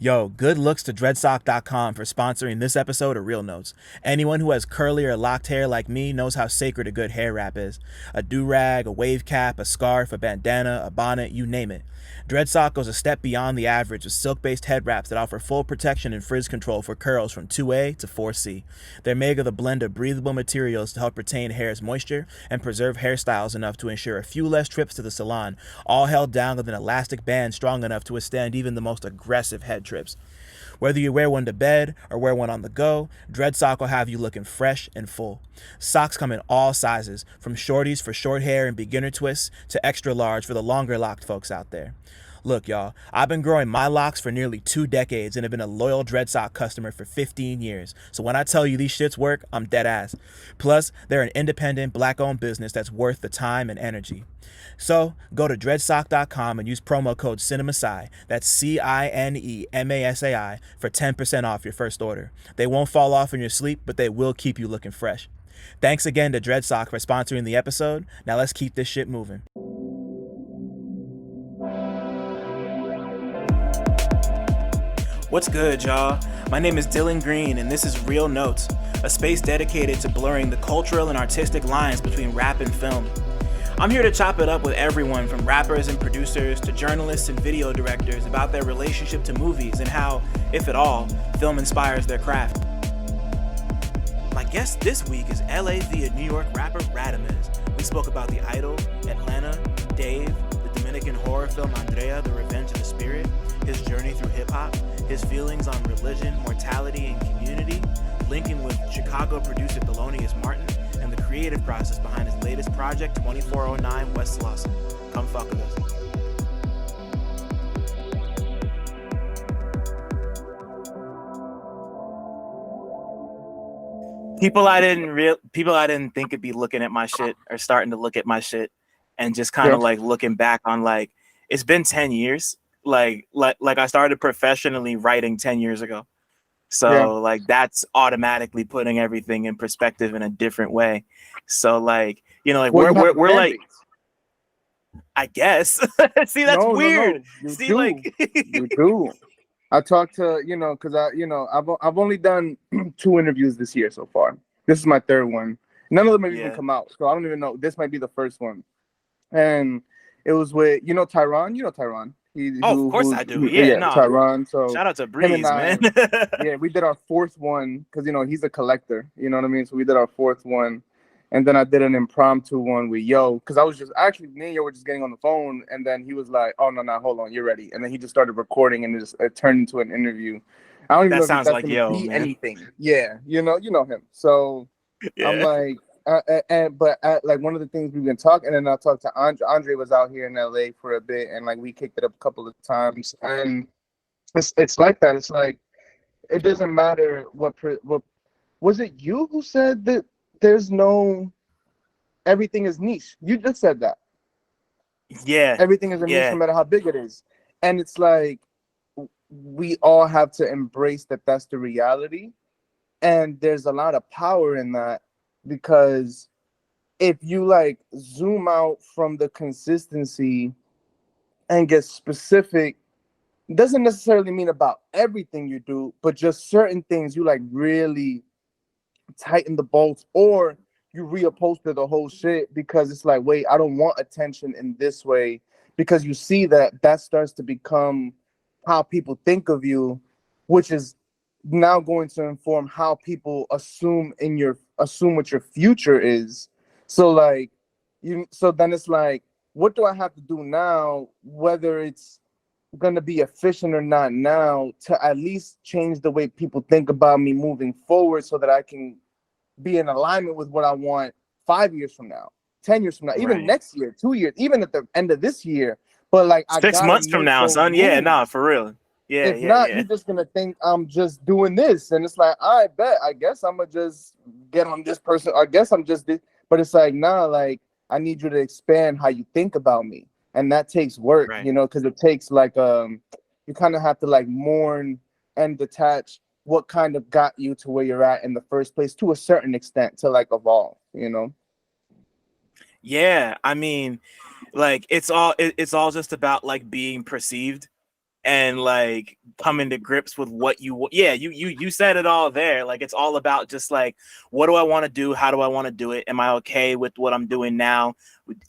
Yo, good looks to dreadsock.com for sponsoring this episode of Real Notes. Anyone who has curly or locked hair like me knows how sacred a good hair wrap is. A do-rag, a wave cap, a scarf, a bandana, a bonnet, you name it. Dreadsock goes a step beyond the average with silk-based head wraps that offer full protection and frizz control for curls from 2A to 4C. They're made of a blend of breathable materials to help retain hair's moisture and preserve hairstyles enough to ensure a few less trips to the salon, all held down with an elastic band strong enough to withstand even the most aggressive head trips. Whether you wear one to bed or wear one on the go, Dreadsock will have you looking fresh and full. Socks come in all sizes, from shorties for short hair and beginner twists to extra large for the longer locked folks out there. Look, y'all, I've been growing my locks for nearly 2 decades and have been a loyal Dreadsock customer for 15 years. So when I tell you these shits work, I'm dead ass. Plus, they're an independent, black-owned business that's worth the time and energy. So go to dreadsock.com and use promo code CineMasai, that's CineMasai, for 10% off your first order. They won't fall off in your sleep, but they will keep you looking fresh. Thanks again to Dreadsock for sponsoring the episode. Now let's keep this shit moving. What's good, y'all? My name is Dylan Green, and this is Real Notes, a space dedicated to blurring the cultural and artistic lines between rap and film. I'm here to chop it up with everyone from rappers and producers to journalists and video directors about their relationship to movies and how, if at all, film inspires their craft. My guest this week is LA via New York rapper Radamiz. We spoke about The Idol, Atlanta, Dave, the Dominican horror film Andrea, The Revenge of the Spirit, his journey through hip-hop, his feelings on religion, mortality, and community, linking with Chicago producer Thelonious Martin, and the creative process behind his latest project, 2409 West Slauson. Come fuck with us. People I didn't think would be looking at my shit are starting to look at my shit and just kind of like looking back on like it's been 10 years. Like I started professionally writing 10 years ago. So like that's automatically putting everything in perspective in a different way. So like, you know, like we're like, I guess. See, that's weird. No. See, do. like You do. I talked to, because I've only done 2 interviews this year so far. This is my 3rd one. None of them have even come out, so I don't even know. This might be the first one. And it was with Tyron. You know Tyron. Of course I do. Yeah, no. Tyron. So shout out to Breeze, man. Yeah, we did our 4th one because he's a collector. You know what I mean? So we did our 4th one. And then I did an impromptu one with Yo, because I was just actually me and Yo were just getting on the phone, and then he was like, "Oh no, hold on, you're ready." And then he just started recording, and it turned into an interview. I don't even know if that's like Yo, be man. Anything. Yeah, you know him. So yeah. I'm like, but like one of the things we've been talking, and then I talked to Andre. Andre was out here in LA for a bit, and like we kicked it up a couple of times, and it's like that. It's like it doesn't matter what was it you who said that. There's no, everything is niche. You just said that. Yeah. Everything is a niche no matter how big it is. And it's like, we all have to embrace that that's the reality. And there's a lot of power in that, because if you like zoom out from the consistency and get specific, doesn't necessarily mean about everything you do, but just certain things you like really tighten the bolts, or you reupholster the whole shit because it's like, wait, I don't want attention in this way, because you see that starts to become how people think of you, which is now going to inform how people assume what your future is. So like so then it's like, what do I have to do now, whether it's going to be efficient or not now, to at least change the way people think about me moving forward, so that I can be in alignment with what I want 5 years from now, 10 years from now, even next year, 2 years, even at the end of this year. But like 6 months from now, son. Yeah, nah, for real. Yeah, if not, you're just gonna think I'm just doing this, and it's like, I bet, I guess I'm gonna just get on this person. I guess I'm just this, but it's like, nah, like I need you to expand how you think about me, and that takes work, because it takes like you kind of have to like mourn and detach what kind of got you to where you're at in the first place, to a certain extent, to like evolve, Yeah, I mean, like it's all just about like being perceived, and like coming to grips with what you said it all there. Like it's all about just like, what do I want to do? How do I want to do it? Am I okay with what I'm doing now?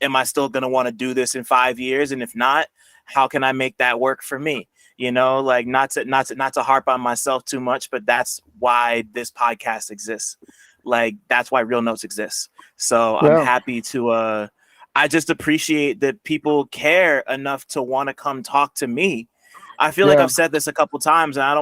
Am I still going to want to do this in 5 years? And if not, how can I make that work for me? You know, like not to harp on myself too much, but that's why this podcast exists. Like that's why Real Notes exists. So I'm Yeah, happy to I just appreciate that people care enough to want to come talk to me. I feel like yeah, I've said this a couple times, and I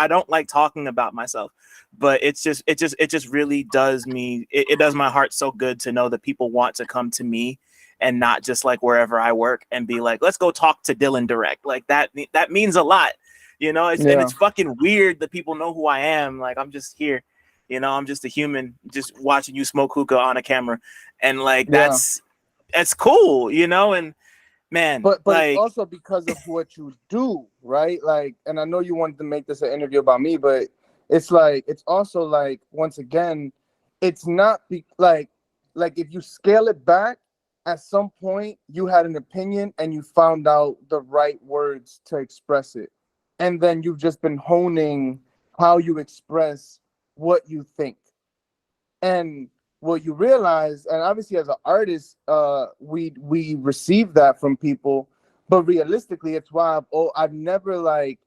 don't like talking about myself, but it just really does me. It does my heart so good to know that people want to come to me and not just like wherever I work and be like, let's go talk to Dylan direct. Like that means a lot, you know. And yeah, it's fucking weird that people know who I am. Like I'm just here, you know. I'm just a human, just watching you smoke hookah on a camera, and like yeah. that's cool, you know. And man, But it's like also because of what you do, right? Like, and I know you wanted to make this an interview about me, but it's like it's also like once again, it's not like if you scale it back, at some point you had an opinion and you found out the right words to express it, and then you've just been honing how you express what you think. And what you realize, and obviously as an artist, we receive that from people, but realistically it's why I've never like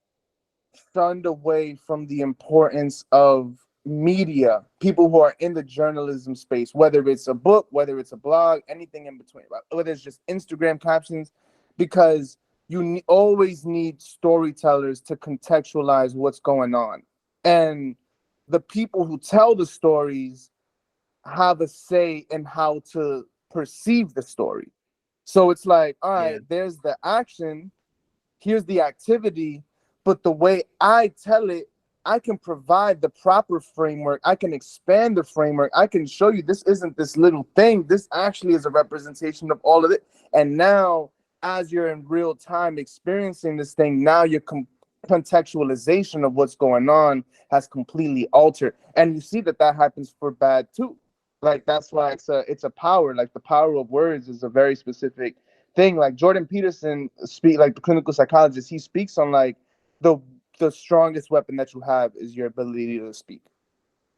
shunned away from the importance of media, people who are in the journalism space, whether it's a book, whether it's a blog, anything in between, right? Whether it's just Instagram captions, because always need storytellers to contextualize what's going on. And the people who tell the stories have a say in how to perceive the story. So it's like, all yeah, right, there's the action, here's the activity, but the way I tell it, I can provide the proper framework. I can expand the framework. I can show you this isn't this little thing. This actually is a representation of all of it. And now, as you're in real time experiencing this thing, now your contextualization of what's going on has completely altered. And you see that that happens for bad too. Like that's why it's a power. Like the power of words is a very specific thing. Like Jordan Peterson speak like the clinical psychologist, he speaks on like the the strongest weapon that you have is your ability to speak.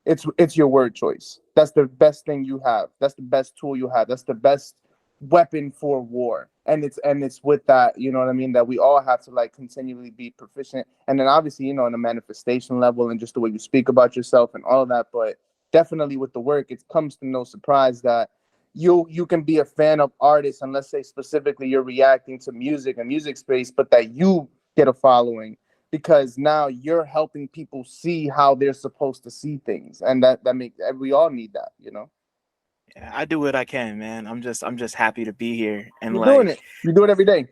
It's your word choice. That's the best thing you have. That's the best tool you have. That's the best weapon for war. And it's with that, you know what I mean, that we all have to like continually be proficient. And then obviously, you know, in the manifestation level and just the way you speak about yourself and all of that. But definitely with the work, it comes to no surprise that you can be a fan of artists, and let's say specifically you're reacting to music and music space, but that you get a following because now you're helping people see how they're supposed to see things, and that make we all need that, you know. yeah, I do what I can, man. I'm just happy to be here, and You're doing like it. You do it every day.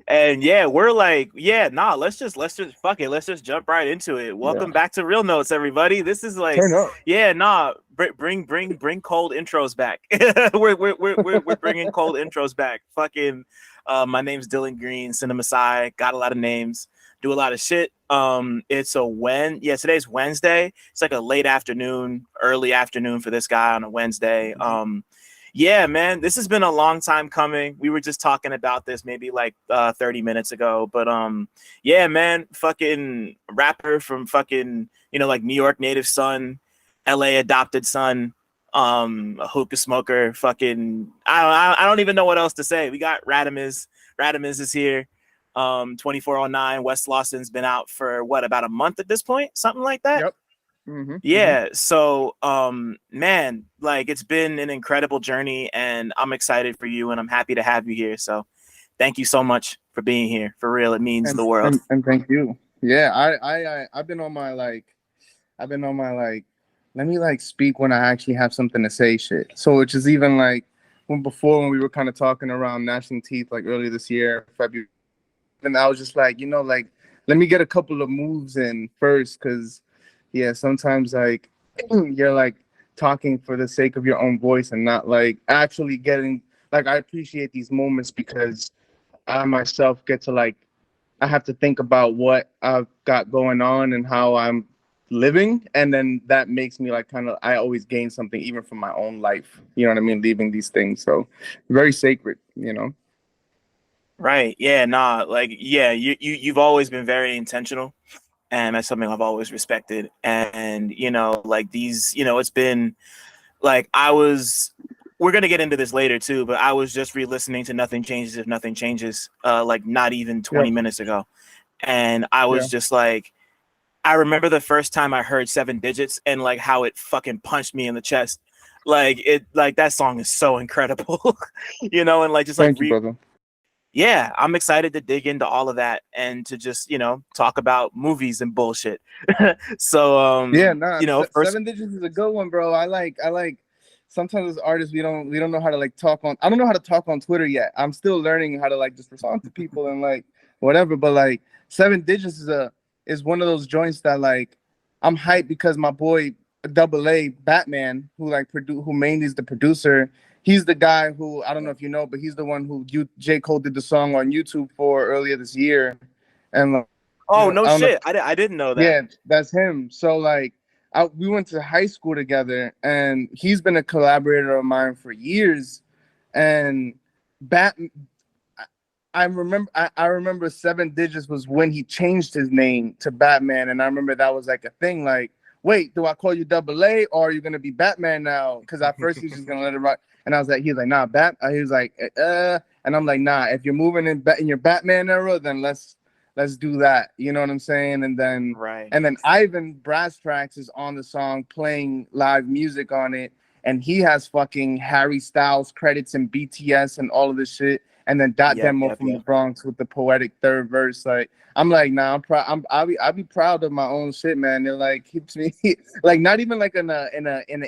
and yeah, we're like, yeah, nah, let's just fuck it. Let's just jump right into it. Yeah. Welcome back to Real Notes, everybody. This is like, Turn up. yeah, nah, bring cold intros back. We're bringing cold intros back. Fucking, my name's Dylan Green, CineMasai. Got a lot of names. Do a lot of shit. Today's Wednesday. It's like a late afternoon, early afternoon for this guy on a Wednesday. Yeah, man, this has been a long time coming. We were just talking about this maybe like 30 minutes ago, but yeah, man, fucking rapper from fucking, you know, like New York native son, LA adopted son, a hookah smoker, fucking I don't even know what else to say. We got Radamiz. Radamiz is here. 2409 West Slauson's been out for what, about a month at this point, something like that. Yep. Mm-hmm. Mm-hmm. Yeah, so man, like it's been an incredible journey and I'm excited for you and I'm happy to have you here. So thank you so much for being here. For real, it means And, the world. and thank you. Yeah, I've been on my like I've been on my like let me like speak when I actually have something to say shit. So which is even like when we were kind of talking around gnashing teeth like earlier this year, February, and I was just like, you know, like let me get a couple of moves in first, because yeah, sometimes like you're like talking for the sake of your own voice and not like actually getting like I appreciate these moments because I myself get to like I have to think about what I've got going on and how I'm living, and then that makes me like kind of I always gain something even from my own life. You know what I mean? Leaving these things, so very sacred. You know. Right. Yeah, nah, like yeah, you've always been very intentional, and that's something I've always respected. And like these, it's been like I was we're gonna get into this later too, but I was just re-listening to Nothing Changes If Nothing Changes, like not even Yeah, 20 minutes ago. And I yeah. was just like, I remember the first time I heard Seven Digits and like how it fucking punched me in the chest. Like that song is so incredible. And like just like Thank you, brother. yeah, I'm excited to dig into all of that and to just, talk about movies and bullshit. So Yeah, nah, first. Seven Digits is a good one, bro. I like sometimes as artists we don't know how to like talk on I don't know how to talk on Twitter yet. I'm still learning how to like just respond to people and like whatever. But like Seven Digits is one of those joints that like I'm hyped because my boy Double A Batman, who mainly is the producer, he's the guy who I don't know if you know, but he's the one who J. Cole did the song on YouTube for earlier this year. And like, Oh, no I don't know. shit. I didn't know that. Yeah, that's him. So like, we went to high school together, and he's been a collaborator of mine for years. And Bat, I remember Seven Digits was when he changed his name to Batman, and I remember that was like a thing. Like, wait, do I call you Double A or are you gonna be Batman now? Because at first he was just gonna let it rock, and I was like, he's like, nah, He was like, and I'm like, nah. If you're moving in your Batman era, then let's do that. You know what I'm saying? And then Right. and then Ivan Brass Tracks is on the song playing live music on it, and he has fucking Harry Styles credits and BTS and all of this shit. And then Dot Yep, Demo yep, from the yep. Bronx with the poetic third verse. Like I'm like, nah, I'm proud. I'll be proud of my own shit, man. It like keeps me like not even like in a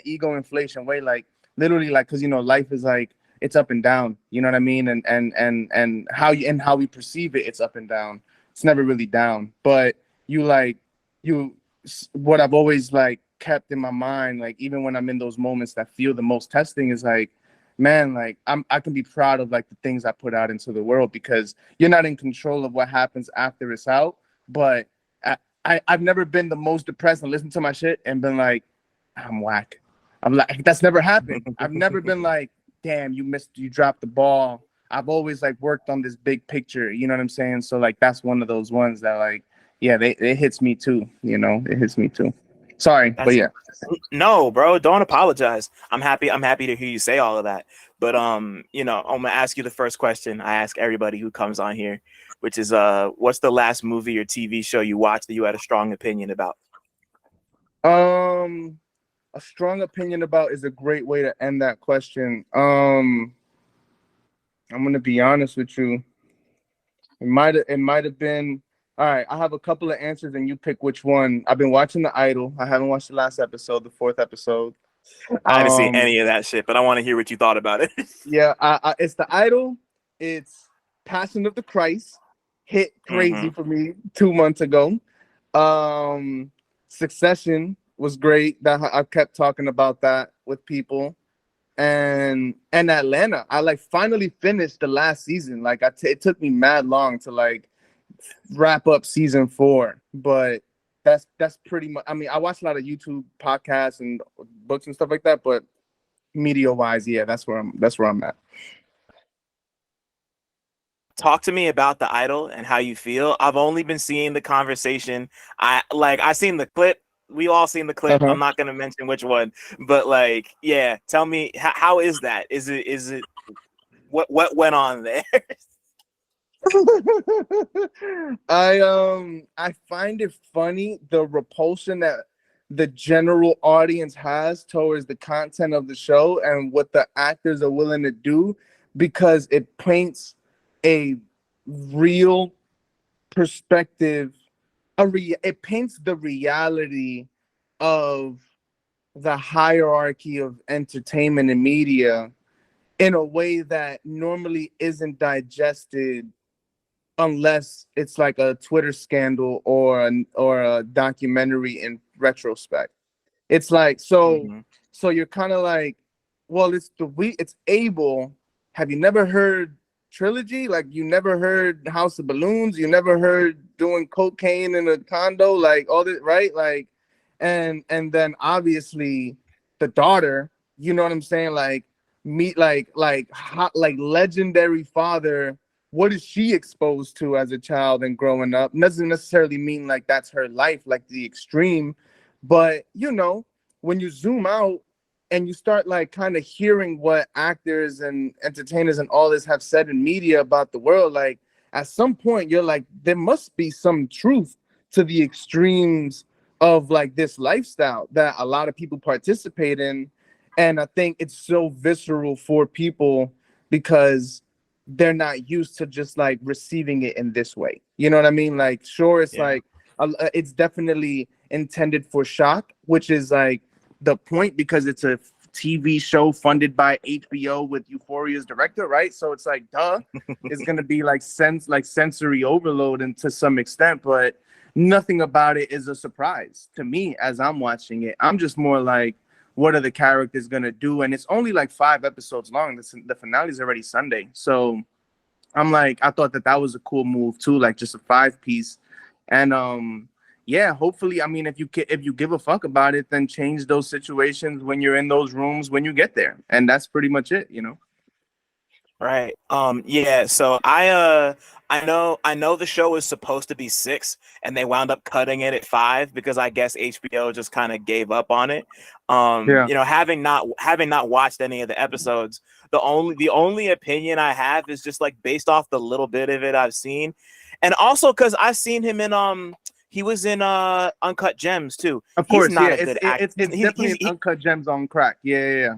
ego inflation way, like literally like because life is like it's up and down. You know what I mean? And how we perceive it, it's up and down. It's never really down. But you like you what I've always like kept in my mind, like even when I'm in those moments that feel the most testing, is like, man, like I can be proud of like the things I put out into the world because you're not in control of what happens after it's out. But I've never been the most depressed and listened to my shit and been like, I'm whack. I'm like, that's never happened. I've never been like, damn, you dropped the ball. I've always like worked on this big picture, you know what I'm saying? So like that's one of those ones that like, yeah, it hits me too, it hits me too. Sorry, but That's yeah. no, bro. Don't apologize. I'm happy. I'm happy to hear you say all of that. But I'm gonna ask you the first question I ask everybody who comes on here, which is what's the last movie or TV show you watched that you had a strong opinion about? Um, a strong opinion about is a great way to end that question. I'm gonna be honest with you. It might have been. All right, I have a couple of answers, and you pick which one. I've been watching The Idol. I haven't watched the last episode, the fourth episode. I didn't see Um, any of that shit, but I want to hear what you thought about it. yeah, it's The Idol. It's Passion of the Christ. Hit crazy Hmm. for me 2 months ago. Um, Succession was great. That I kept talking about that with people. And Atlanta. I like finally finished the last season. Like it took me mad long to like wrap up season 4, but that's pretty much. I mean, I watch a lot of YouTube podcasts and books and stuff like that, but media wise, yeah, that's where I'm at. Talk to me about the idol and how you feel. I've only been seeing the conversation. I seen the clip. We all seen the clip. Uh-huh. I'm not gonna mention which one, but like, yeah, tell me how is that? Is it what went on there? I find it funny the repulsion that the general audience has towards the content of the show and what the actors are willing to do because it paints a real perspective. It paints the reality of the hierarchy of entertainment and media in a way that normally isn't digested unless it's like a Twitter scandal or a documentary in retrospect. It's like Hmm. so you're kind of like, well, it's Abel. Have you never heard Trilogy? Like you never heard House of Balloons? You never heard doing cocaine in a condo? Like all this, right? Like, and then obviously the daughter. You know what I'm saying? Like meet like hot like legendary father what is she exposed to as a child and growing up? Doesn't necessarily mean like that's her life, like the extreme, but you know, when you zoom out and you start like kind of hearing what actors and entertainers and all this have said in media about the world, like at some point you're like, there must be some truth to the extremes of like this lifestyle that a lot of people participate in. And I think it's so visceral for people because they're not used to just like receiving it in this way. You know what I mean? Like, sure, it's Yeah. like it's definitely intended for shock, which is like the point because it's a TV show funded by HBO with Euphoria's director, right? So it's like, duh, it's gonna be like sensory overload and to some extent, but nothing about it is a surprise to me as I'm watching it. I'm just more like, what are the characters gonna do? And it's only like 5 episodes long. The finale is already Sunday, so I'm like, I thought that was a cool move too, like just a 5-piece. And yeah, hopefully, I mean, if you give a fuck about it, then change those situations when you're in those rooms when you get there, and that's pretty much it, you know. Right. Yeah, so I know the show is supposed to be 6 and they wound up cutting it at 5 because I guess HBO just kind of gave up on it. Yeah. You know, having not watched any of the episodes, the only opinion I have is just like based off the little bit of it I've seen. And also cuz I've seen him in he was in Uncut Gems too. Of He's course, not yeah. a good actor. It's definitely an uncut gems on crack. Yeah.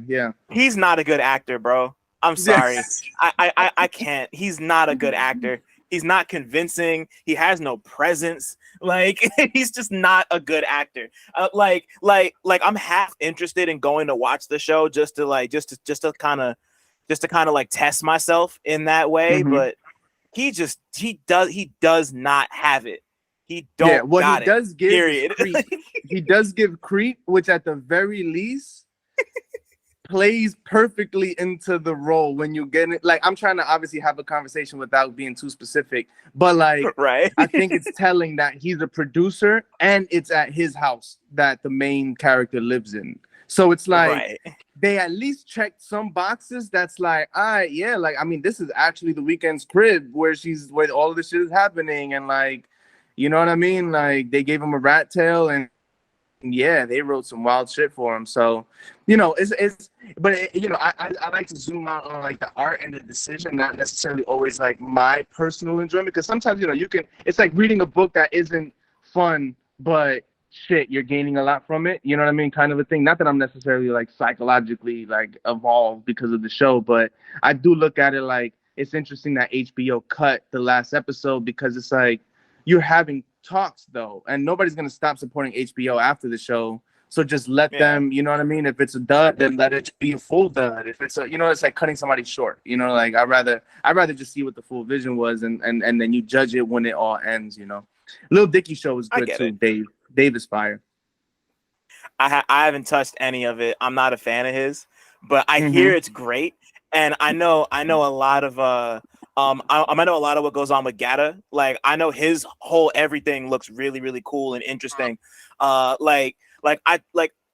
He's not a good actor, bro. I'm sorry. Yes. I can't. He's not a good actor. He's not convincing. He has no presence. Like he's just not a good actor. Like I'm half interested in going to watch the show just to kind of like test myself in that way. Mm-hmm. But he does not have it. He don't Yeah, what he got it. does give Period. is creep. He does give creep, which at the very least plays perfectly into the role when you get it. Like, I'm trying to obviously have a conversation without being too specific, but like, Right. I think it's telling that he's a producer and it's at his house that the main character lives in. So it's like Right. they at least checked some boxes that's like, all right, yeah, like, I mean, this is actually the Weeknd's crib where all of this shit is happening. And like, you know what I mean? Like, they gave him a rat tail and yeah, they wrote some wild shit for him. So, you know, you know, I like to zoom out on like the art and the decision, not necessarily always like my personal enjoyment. Because sometimes, you know, it's like reading a book that isn't fun, but shit, you're gaining a lot from it. You know what I mean? Kind of a thing. Not that I'm necessarily like psychologically like evolved because of the show, but I do look at it like it's interesting that HBO cut the last episode because it's like you're having talks though, and nobody's gonna stop supporting HBO after the show. So just let them, you know what I mean? If it's a dud, then let it be a full dud. If it's a, you know, it's like cutting somebody short. You know, like I'd rather just see what the full vision was, and then you judge it when it all ends. You know, Lil Dicky show was good too. Dave is fire. I haven't touched any of it. I'm not a fan of his, but I hear it's great, and I know a lot of I know a lot of what goes on with Gata. Like I know his whole everything looks really really cool and interesting. Like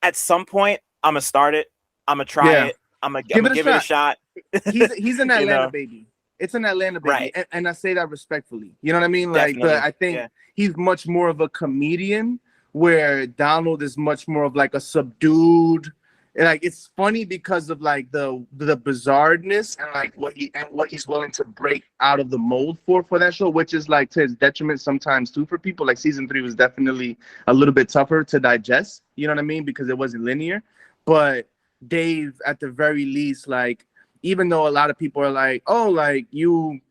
at some point I'm gonna start it. I'm gonna try it. I'm gonna give it a shot. He's an Atlanta baby. It's an Atlanta baby, right? And I say that respectfully. You know what I mean? Like, but I think he's much more of a comedian, where Donald is much more of like a subdued. Like it's funny because of like the bizarreness and like what he's willing to break out of the mold for that show, which is like to his detriment sometimes too for people. Like season 3 was definitely a little bit tougher to digest. You know what I mean? Because it wasn't linear. But Dave, at the very least, like even though a lot of people are like, oh, like you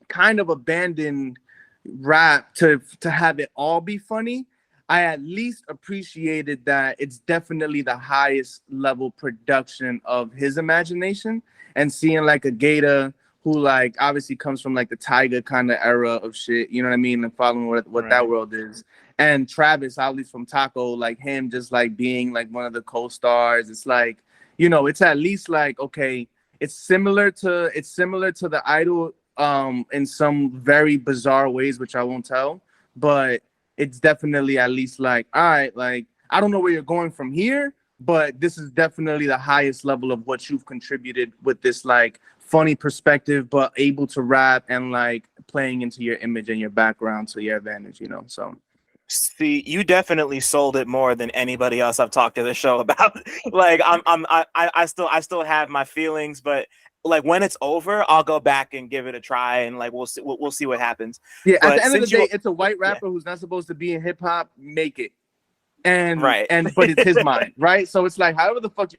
kind of abandoned rap to have it all be funny, I at least appreciated that it's definitely the highest level production of his imagination, and seeing like a Gator who like obviously comes from like the Tiger kind of era of shit, you know what I mean, and following what that world is. And Travis, at least from Taco, like him just like being like one of the co-stars. It's like, you know, it's at least like, okay, it's similar to the Idol in some very bizarre ways, which I won't tell, but it's definitely at least like, all right, like, I don't know where you're going from here, but this is definitely the highest level of what you've contributed with this like funny perspective, but able to rap and like playing into your image and your background to your advantage, you know. So See, you definitely sold it more than anybody else I've talked to the show about. Like I still have my feelings, but like when it's over, I'll go back and give it a try, and like we'll see what happens. yeah, at the But end of the since you day, it's a white yeah, rapper who's not supposed to be in hip hop, make it. right. And but it's his mind, right? So it's like however the fuck you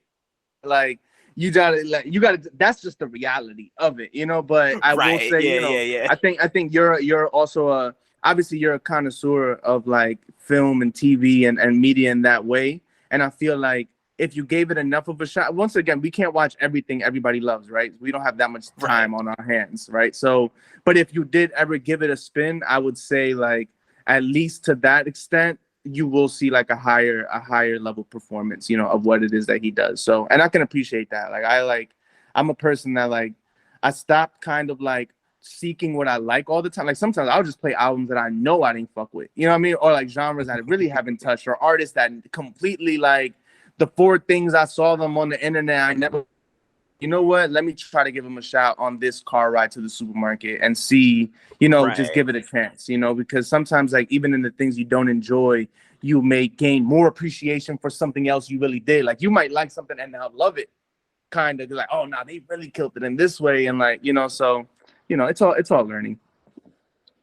like you gotta that's just the reality of it, you know. But I will Right. say, Yeah, you know, yeah, yeah. I think you're also a obviously you're a connoisseur of like film and TV and media in that way. And I feel like if you gave it enough of a shot, once again, we can't watch everything everybody loves, right? We don't have that much Right. time on our hands, right? So, but if you did ever give it a spin, I would say like at least to that extent, you will see like a higher level performance, you know, of what it is that he does. So, and I can appreciate that. I'm a person that like I stopped kind of like seeking what I like all the time. Like sometimes I'll just play albums that I know I didn't fuck with. You know what I mean? Or like genres that I really haven't touched, or artists that completely like the four things I saw them on the internet. I never, you know what? Let me try to give them a shot on this car ride to the supermarket and see, you know, just Right. give it a chance, you know, because sometimes like even in the things you don't enjoy, you may gain more appreciation for something else you really did. Like you might like something and now love it, kind of like, oh no, they really killed it in this way. And like, you know, so you know, it's all learning.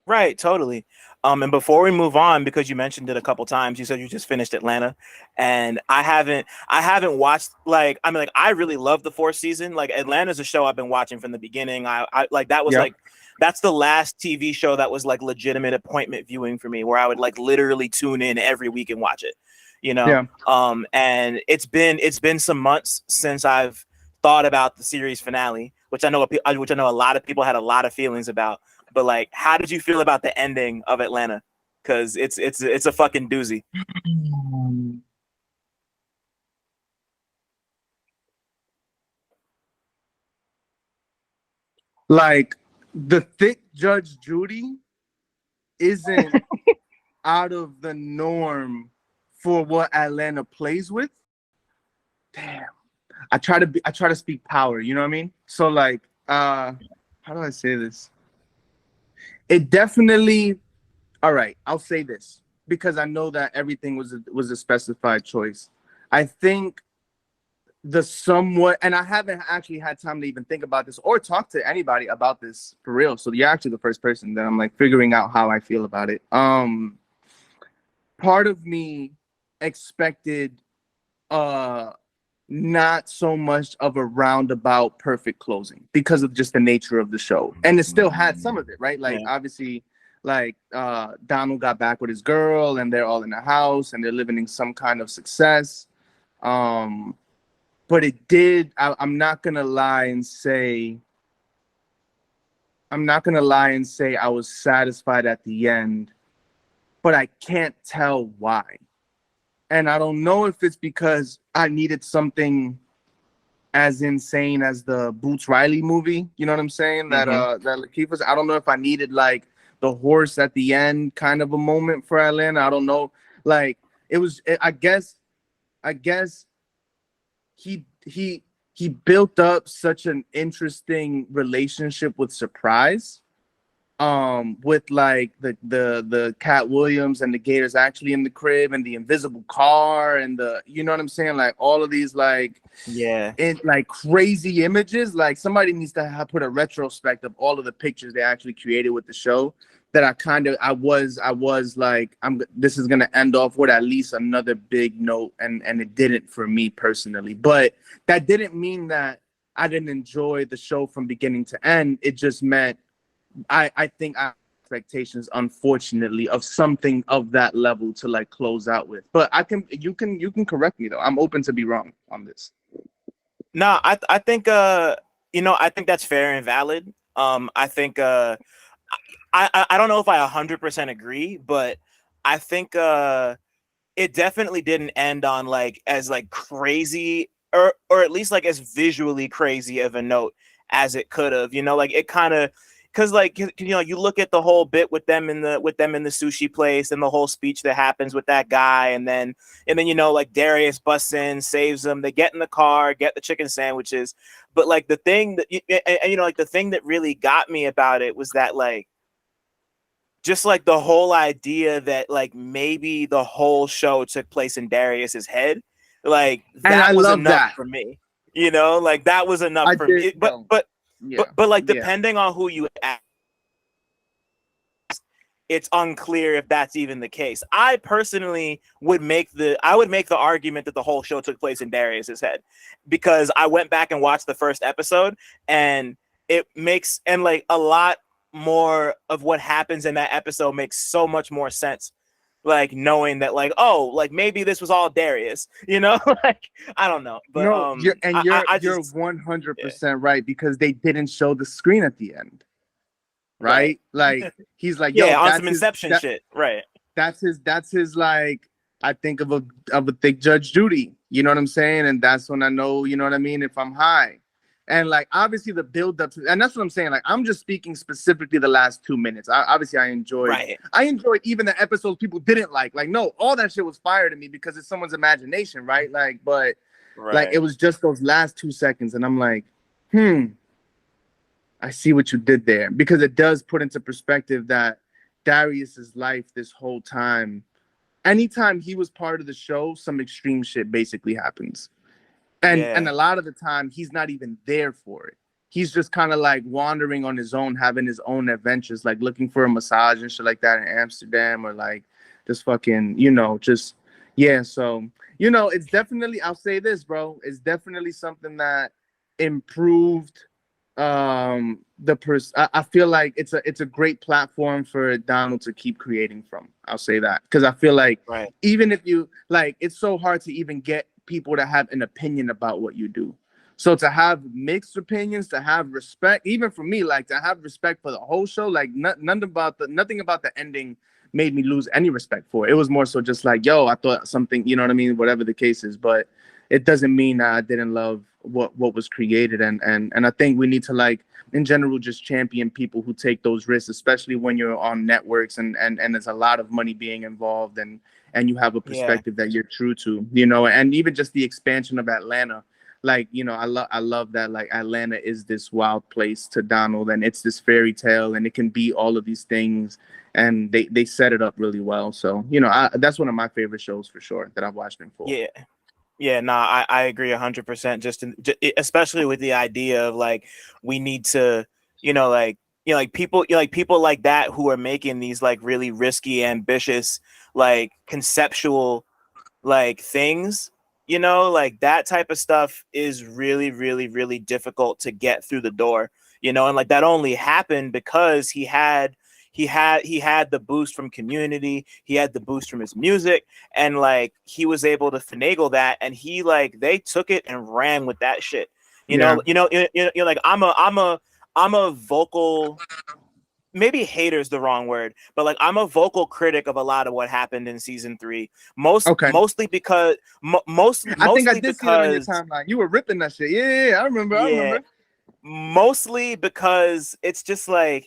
Right, totally. And before we move on, because you mentioned it a couple times, you said you just finished Atlanta, and I haven't watched like I mean like I really love the fourth season. Like Atlanta's a show I've been watching from the beginning. I like that was Yeah. like that's the last TV show that was like legitimate appointment viewing for me, where I would like literally tune in every week and watch it. You know, Yeah. and it's been some months since I've thought about the series finale, which I know a lot of people had a lot of feelings about. But like, how did you feel about the ending of Atlanta? Because it's a fucking doozy. Like the thick Judge Judy isn't out of the norm for what Atlanta plays with. Damn. I try to speak power, you know what I mean? So like how do I say this? It definitely, all right, I'll say this because I know that everything was a specified choice. I think the somewhat, and I haven't actually had time to even think about this or talk to anybody about this for real. So you're actually the first person that I'm like figuring out how I feel about it. Part of me expected uh not so much of a roundabout perfect closing because of just the nature of the show. And it still had some of it, right? Like Yeah. obviously like Donald got back with his girl and they're all in the house and they're living in some kind of success. Um but it did I'm not gonna lie and say I was satisfied at the end, but I can't tell why. And I don't know if it's because I needed something as insane as the Boots Riley movie. You know what I'm saying? Mm-hmm. That Lakeith, I don't know if I needed like the horse at the end kind of a moment for Atlanta. I don't know. Like it was. I guess he built up such an interesting relationship with Surprise, with like the Cat Williams and the Gators actually in the crib and the invisible car and the, you know what I'm saying, like all of these like Yeah. in like crazy images. Like somebody needs to have put a retrospect of all of the pictures they actually created with the show. That I was like, this is gonna end off with at least another big note, and it didn't for me personally. But that didn't mean that I didn't enjoy the show from beginning to end. It just meant I think I have expectations, unfortunately, of something of that level to like close out with. But you can correct me though. I'm open to be wrong on this. No, I think I think that's fair and valid. I think I don't know if I 100% agree, but I think it definitely didn't end on like as like crazy or at least like as visually crazy of a note as it could have. You know, like it kind of because like you know, you look at the whole bit with them in the sushi place and the whole speech that happens with that guy, and then you know, like Darius busts in, saves them, they get in the car, get the chicken sandwiches. But like the thing that and you know, like the thing that really got me about it was that like just like the whole idea that like maybe the whole show took place in Darius's head, like And I that was love enough that. for me. You know, like that was enough I for me. did, yo. Yeah. But like Yeah. depending on who you ask, it's unclear if that's even the case. I personally would make the argument that the whole show took place in Darius's head, because I went back and watched the first episode, and it makes, and like a lot more of what happens in that episode makes so much more sense, like knowing that like, oh, like maybe this was all Darius, you know. Like I don't know, but No, I you're just 100% right, because they didn't show the screen at the end, right. right? Like he's like, yo, Yeah, on some Inception shit, right. that's his like, I think of a thick Judge Judy, you know what I'm saying? And that's when I know, you know what I mean, if I'm high. And like obviously the build up to, and that's what I'm saying. Like I'm just speaking specifically the last 2 minutes. Obviously Right. I enjoyed even the episodes people didn't like no, all that shit was fire to me because it's someone's imagination, right? Like, but like it Right. was just those last 2 seconds, and I'm like, I see what you did there, because it does put into perspective that Darius's life this whole time, anytime he was part of the show, some extreme shit basically happens. And Yeah. a lot of the time he's not even there for it. He's just kind of like wandering on his own, having his own adventures, like looking for a massage and shit like that in Amsterdam, or like just fucking, just yeah. So, it's definitely, I'll say this, bro, it's definitely something that improved I feel like it's a great platform for Donald to keep creating from. I'll say that, because I feel like Right. even if you like, it's so hard to even get people to have an opinion about what you do. So to have mixed opinions, to have respect, even for me, like to have respect for the whole show, like nothing about the ending made me lose any respect for it. It was more so just like, yo, I thought something, you know what I mean, whatever the case is. But it doesn't mean that I didn't love what was created, and I think we need to, like, in general, just champion people who take those risks, especially when you're on networks and there's a lot of money being involved, and you have a Yeah. perspective that you're true to, and even just the expansion of Atlanta. Like, I love that, like, Atlanta is this wild place to Donald, and it's this fairy tale, and it can be all of these things, and they set it up really well. So, that's one of my favorite shows for sure that I've watched in full. Yeah. Yeah, nah, I agree 100%. Especially with the idea of like we need to, like people, like people like that who are making these like really risky, ambitious, like conceptual, like things, like that type of stuff is really, really, really difficult to get through the door, and like that only happened because he had the boost from Community, he had the boost from his music, and like he was able to finagle that, and he like they took it and ran with that shit. Yeah. Like I'm a vocal, maybe hater is the wrong word, but like I'm a vocal critic of a lot of what happened in season 3. Okay. Mostly because I think I mostly did see it on your because timeline. You were ripping that shit. Yeah, I remember. I yeah, remember. mostly because it's just like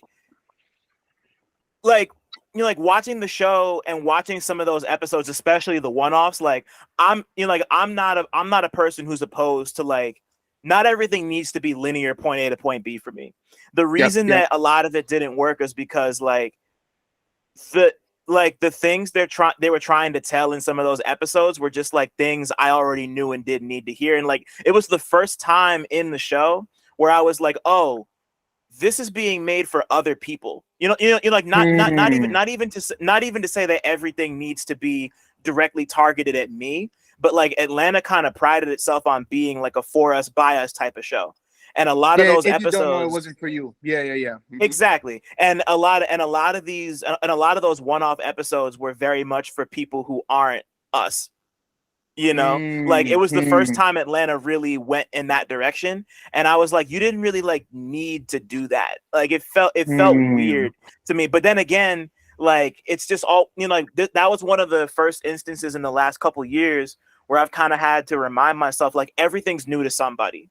like watching the show and watching some of those episodes, especially the one-offs, like I'm not a person who's opposed to like not everything needs to be linear point A to point B for me. The Yep. reason Yep. that a lot of it didn't work is because the the things they were trying to tell in some of those episodes were just like things I already knew and didn't need to hear. And like it was the first time in the show where I was like, oh, this is being made for other people. Like not even to say that everything needs to be directly targeted at me, but like Atlanta kind of prided itself on being like a for us by us type of show. And a lot of Yeah. those If you don't know, it episodes. wasn't for you. Yeah. Yeah. Yeah. Exactly. And a lot of those one-off episodes were very much for people who aren't us. Like it was the first time Atlanta really went in that direction, and I was like, you didn't really like need to do that. Like it felt weird to me. But then again, like it's just all, like that was one of the first instances in the last couple years where I've kind of had to remind myself like everything's new to somebody.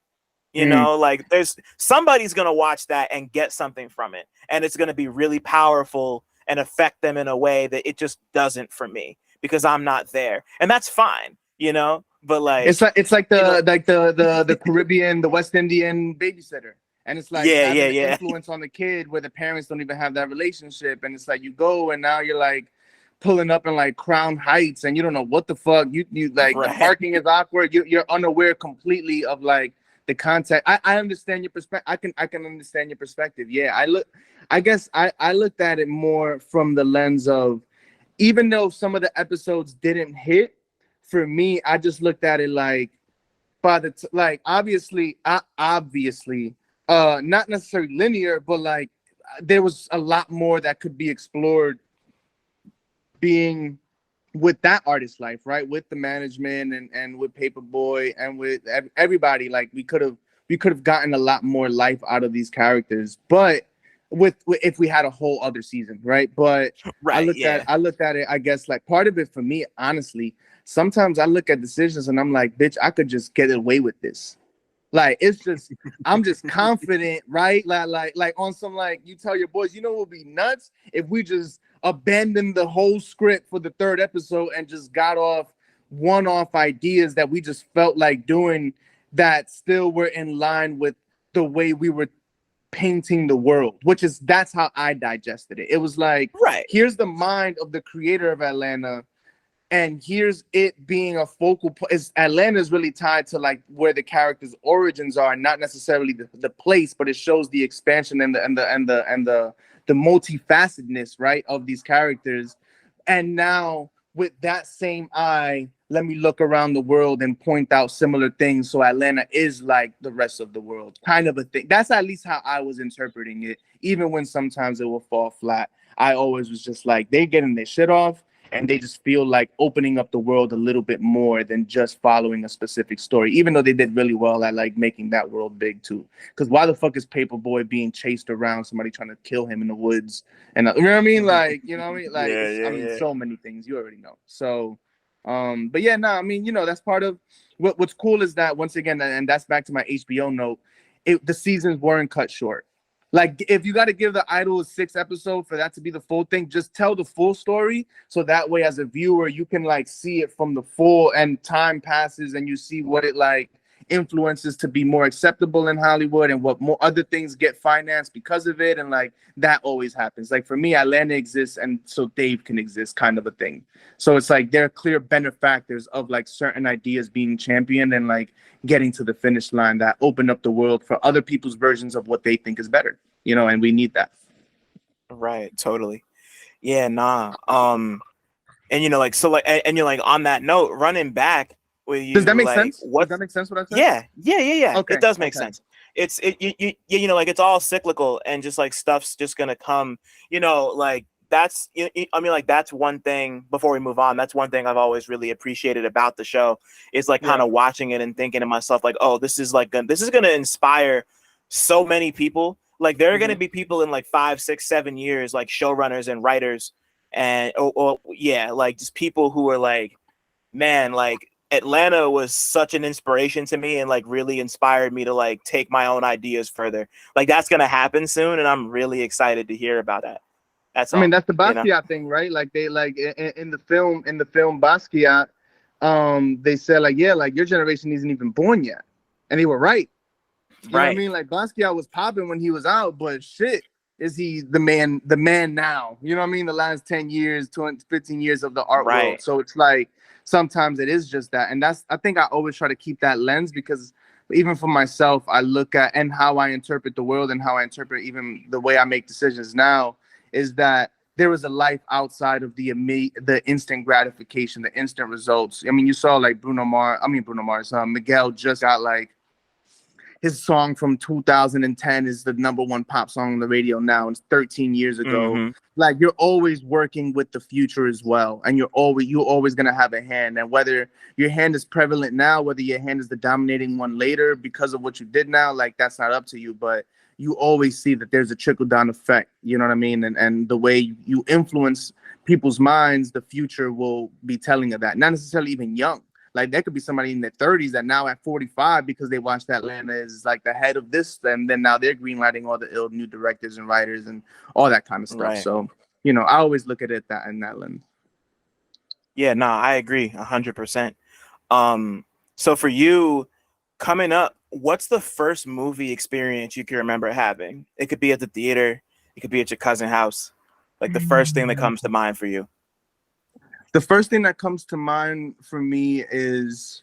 You know, like there's somebody's gonna watch that and get something from it, and it's gonna be really powerful and affect them in a way that it just doesn't for me because I'm not there, and that's fine, you know. But like, It's like you know, the Caribbean, the West Indian babysitter. And it's like yeah, having yeah, an yeah, influence on the kid where the parents don't even have that relationship. And it's like you go and now you're like pulling up in like Crown Heights and you don't know what the fuck. You like the right, parking is awkward. You're unaware completely of like the context. I understand your perspective. I can understand your perspective. Yeah, I guess I looked at it more from the lens of, even though some of the episodes didn't hit, for me, I just looked at it like like obviously not necessarily linear, but like there was a lot more that could be explored being with that artist life, right? With the management and with Paperboy and with everybody. Like we could have gotten a lot more life out of these characters, but with if we had a whole other season, right? But right, yeah, I looked at it, I guess, like part of it for me, honestly, sometimes I look at decisions and I'm like, bitch, I could just get away with this. Like it's just, I'm just confident, right? Like on some, like, you tell your boys, you know what would be nuts if we just abandoned the whole script for the third episode and just got off one-off ideas that we just felt like doing that still were in line with the way we were painting the world, which is, that's how I digested it. It was like, right, here's the mind of the creator of Atlanta, and here's it being a focal point. Atlanta is really tied to like where the characters' origins are, not necessarily the place, but it shows the expansion and the multifacetedness, right, of these characters. And now with that same eye, let me look around the world and point out similar things. So Atlanta is like the rest of the world, kind of a thing. That's at least how I was interpreting it. Even when sometimes it will fall flat, I always was just like, they getting their shit off and they just feel like opening up the world a little bit more than just following a specific story, even though they did really well at like making that world big too. Because why the fuck is Paperboy being chased around, somebody trying to kill him in the woods? And you know what I mean? Like, you know what I mean? Like, yeah, it's, yeah, I mean, yeah, so many things you already know. So, but yeah, no, I mean, you know, that's part of what's cool is that, once again, and that's back to my HBO note, the seasons weren't cut short. Like, if you got to give the Idol a 6 episode for that to be the full thing, just tell the full story. So that way, as a viewer, you can like see it from the full, and time passes and you see what it like influences to be more acceptable in Hollywood and what more other things get financed because of it. And like that always happens. Like for me, Atlanta exists and so Dave can exist, kind of a thing. So it's like they're clear benefactors of like certain ideas being championed and like getting to the finish line that open up the world for other people's versions of what they think is better, you know, and we need that. right, totally, yeah, nah, and you know, like, so like, and you're like, on that note, running back with Does that you, make like, sense? Does what? that make sense what I said? Yeah, yeah, yeah, yeah. Okay, It does make okay. sense. You know, like, it's all cyclical, and just like stuff's just gonna come. You know, like that's. I mean, like, that's one thing. Before we move on, that's one thing I've always really appreciated about the show is like kind Yeah. of watching it and thinking to myself, like, oh, this is like this is gonna inspire so many people. Like, there are gonna Mm-hmm. be people in like 5, 6, 7 years, like showrunners and writers, and or yeah, like just people who are like, man, like Atlanta was such an inspiration to me and like really inspired me to like take my own ideas further. Like that's gonna happen soon, and I'm really excited to hear about that. That's I mean, all. that's the You know? Basquiat thing, right? Like they like in the film Basquiat, they said like, yeah, like your generation isn't even born yet, and they were right. You know what I Right. mean? Like Basquiat was popping when he was out, but shit, is he the man now? You know what I mean? The last 10 years, 20, 15 years of the art world. Right. So it's like sometimes it is just that. And that's, I think I always try to keep that lens because even for myself, I look at and how I interpret the world and how I interpret even the way I make decisions now is that there is a life outside of the instant gratification, the instant results. I mean, you saw like Bruno Mars, Miguel just got like his song from 2010 is the number one pop song on the radio now. It's 13 years ago. Mm-hmm. Like you're always working with the future as well, and you're always gonna have a hand. And whether your hand is prevalent now, whether your hand is the dominating one later because of what you did now, like that's not up to you. But you always see that there's a trickle down effect. You know what I mean? And the way you influence people's minds, the future will be telling of that. Not necessarily even young. Like there could be somebody in their 30s that now at 45, because they watched Atlanta, is like the head of this, and then now they're greenlighting all the ill new directors and writers and all that kind of stuff. Right. So, you know, I always look at it that in that lens. Yeah, no, I agree 100%. So for you coming up, what's the first movie experience you can remember having? It could be at the theater, it could be at your cousin's house. Like the first thing that comes to mind for you. The first thing that comes to mind for me is,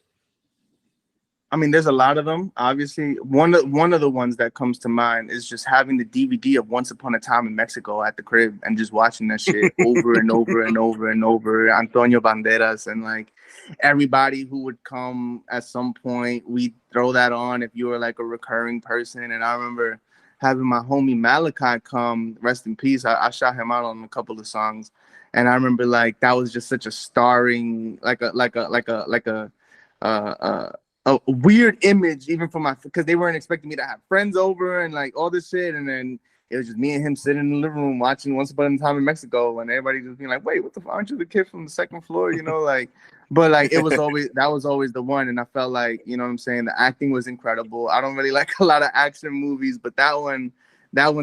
I mean, there's a lot of them. Obviously, one of the ones that comes to mind is just having the DVD of Once Upon a Time in Mexico at the crib and just watching that shit over and over and over and over. Antonio Banderas and like everybody who would come at some point, we throw that on if you were like a recurring person. And I remember having my homie Malachi come, rest in peace. I shot him out on a couple of songs, and I remember like that was just such a starring, a weird image, even for because they weren't expecting me to have friends over and like all this shit, and then it was just me and him sitting in the living room watching Once Upon a Time in Mexico, and everybody just being like, "Wait, what the fuck? Aren't you the kid from the second floor?" You know, like, but like it was always that was always the one, and I felt like, you know what I'm saying, the acting was incredible. I don't really like a lot of action movies, but that one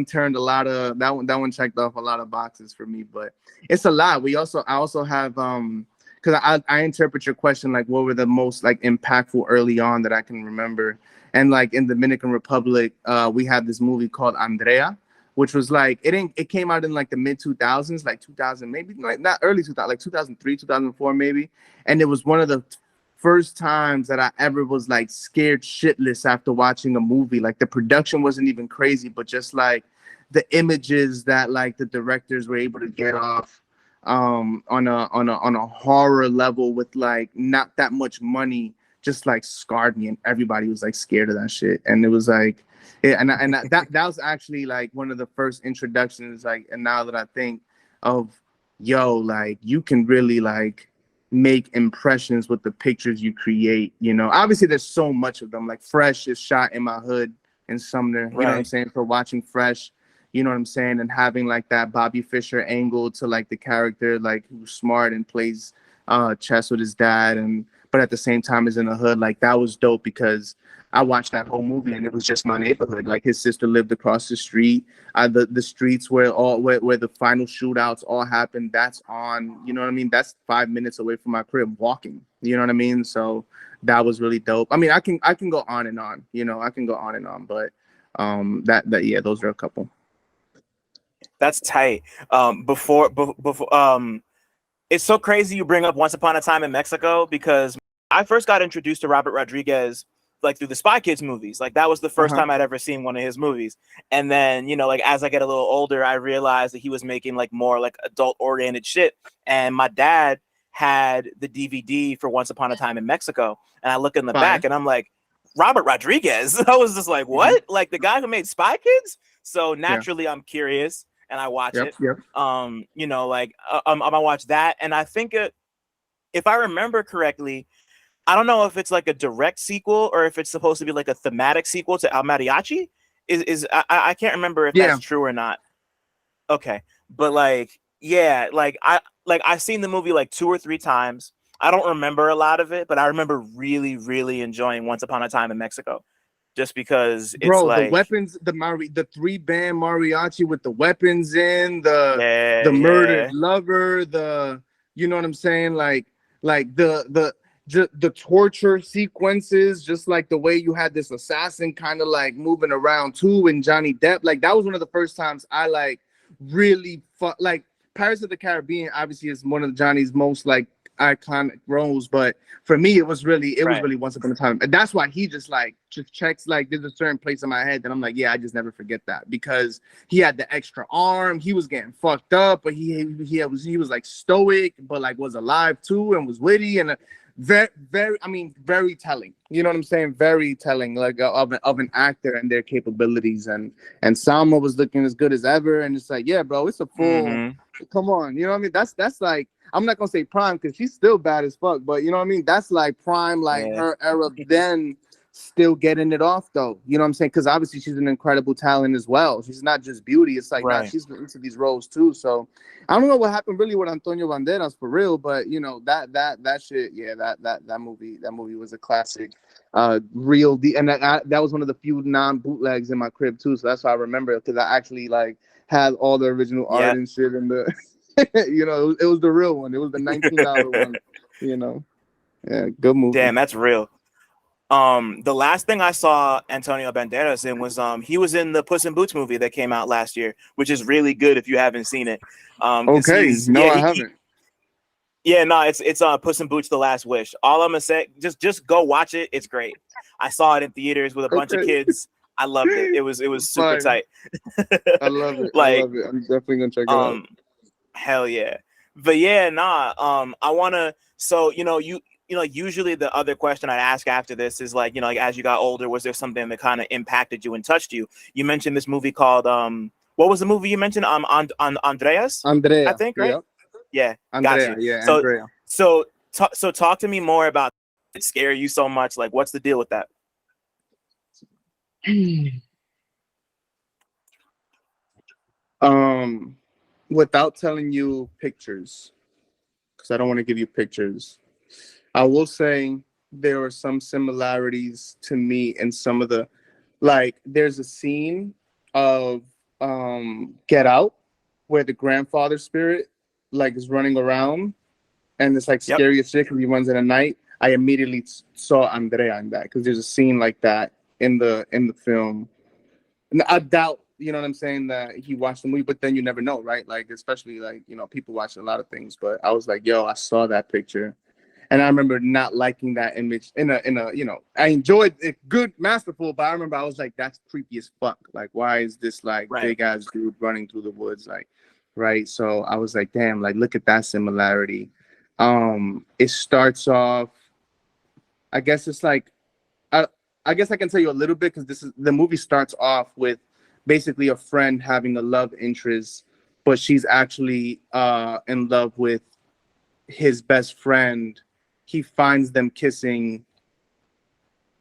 turned a lot of that one checked off a lot of boxes for me. But it's a lot. I also have because I interpret your question like what were the most like impactful early on that I can remember. And like in Dominican Republic, we had this movie called Andrea, which was like it came out in like the mid 2000s, like 2000, maybe like not early 2000, like 2003, 2004 maybe. And it was one of the first times that I ever was like scared shitless after watching a movie. Like the production wasn't even crazy, but just like the images that like the directors were able to get off on a horror level with like not that much money just like scarred me, and everybody was like scared of that shit. And it was like that was actually like one of the first introductions, like, and now that I think of, yo, like you can really like make impressions with the pictures you create, you know. Obviously there's so much of them. Like Fresh is shot in my hood in Sumner, you know what I'm saying? So watching Fresh, you know what I'm saying, and having like that Bobby Fischer angle to like the character, like who's smart and plays chess with his dad, and but at the same time is in the hood, like that was dope because I watched that whole movie and it was just my neighborhood. Like his sister lived across the street. The streets where the final shootouts all happened, that's on, you know what I mean? That's 5 minutes away from my crib walking. You know what I mean? So that was really dope. I mean, I can go on and on, you know, I can go on and on, but yeah, those are a couple. That's tight. Before it's so crazy you bring up Once Upon a Time in Mexico, because I first got introduced to Robert Rodriguez like through the Spy Kids movies. Like that was the first time I'd ever seen one of his movies. And then, you know, like as I get a little older, I realized that he was making like more like adult oriented shit. And my dad had the DVD for Once Upon a Time in Mexico. And I look in the back and I'm like, Robert Rodriguez. I was just like, what? Like the guy who made Spy Kids? So naturally I'm curious and I watch it. You know, like I'm gonna watch that. And I think if I remember correctly, I don't know if it's like a direct sequel or if it's supposed to be like a thematic sequel to El Mariachi. I can't remember if that's true or not. Okay, but like, yeah, like I've seen the movie like 2 or 3 times. I don't remember a lot of it, but I remember really, really enjoying Once Upon a Time in Mexico, just because it's like the weapons, the 3-band mariachi with the weapons in the murdered lover, you know what I'm saying, like the torture sequences, just like the way you had this assassin kind of like moving around too, and Johnny Depp, like that was one of the first times I like really like Pirates of the Caribbean obviously is one of Johnny's most like iconic roles, but for me it was really Once Upon a Time, and that's why he just checks, like there's a certain place in my head that I'm like, yeah, I just never forget that, because he had the extra arm, he was getting fucked up, but he was like stoic, but like was alive too and was witty, and very telling, you know what I'm saying, very telling, like of an actor and their capabilities, and Salma was looking as good as ever, and it's like, yeah, bro, it's a full come on, you know what I mean, that's like, I'm not gonna say prime because she's still bad as fuck, but you know what I mean, that's like prime, like her era then still getting it off though. You know what I'm saying? Because obviously she's an incredible talent as well. She's not just beauty. It's like now Right. she's into these roles too. So I don't know what happened really with Antonio Banderas for real, but you know that shit, yeah, that movie was a classic. And that was one of the few non-bootlegs in my crib too. So that's why I remember it, because I actually like had all the original art Yeah. and shit and the you know, it was the real one. It was the $19 one, you know. Yeah, good movie. Damn, that's real. The last thing I saw Antonio Banderas in was he was in the Puss in Boots movie that came out last year, which is really good if you haven't seen it. Because Okay, he's no, yeah I he haven't. yeah no it's Puss in Boots: The Last Wish. All I'm gonna say, just go watch it. It's great. I saw it in theaters with a bunch of Okay, kids. I loved it. It was super fire. tight. I love it. I Like love it. I'm definitely gonna check it out. um hell yeah. But yeah, nah. I wanna. So usually the other question I'd ask after this is like, like as you got older, was there something that kind of impacted you and touched you? You mentioned this movie called what was the movie you mentioned? On Andreas, I Andrea, think, right? yeah. Yeah, got Andrea, you. yeah, So Andrea. so talk to me more about it. Scare you so much? Like, what's the deal with that? Um, Without telling you pictures, because I don't want to give you pictures, I will say there are some similarities to me in some of the, like there's a scene of Get Out where the grandfather spirit like is running around and it's like Yep. scary as shit because he runs in the night. I immediately saw Andrea in that because there's a scene like that in the film. And I doubt, you know what I'm saying, that he watched the movie, but then you never know, right? Like especially like people watch a lot of things, but I was like, yo, I saw that picture. And I remember not liking that image in a I enjoyed it, good, masterful, but I remember I was like, that's creepy as fuck. Like, why is this like Right. big ass dude running through the woods? Like, right. So I was like, damn, like look at that similarity. It starts off, I guess it's like I I guess I can tell you a little bit because this is the movie starts off with basically a friend having a love interest, but she's actually in love with his best friend. He finds them kissing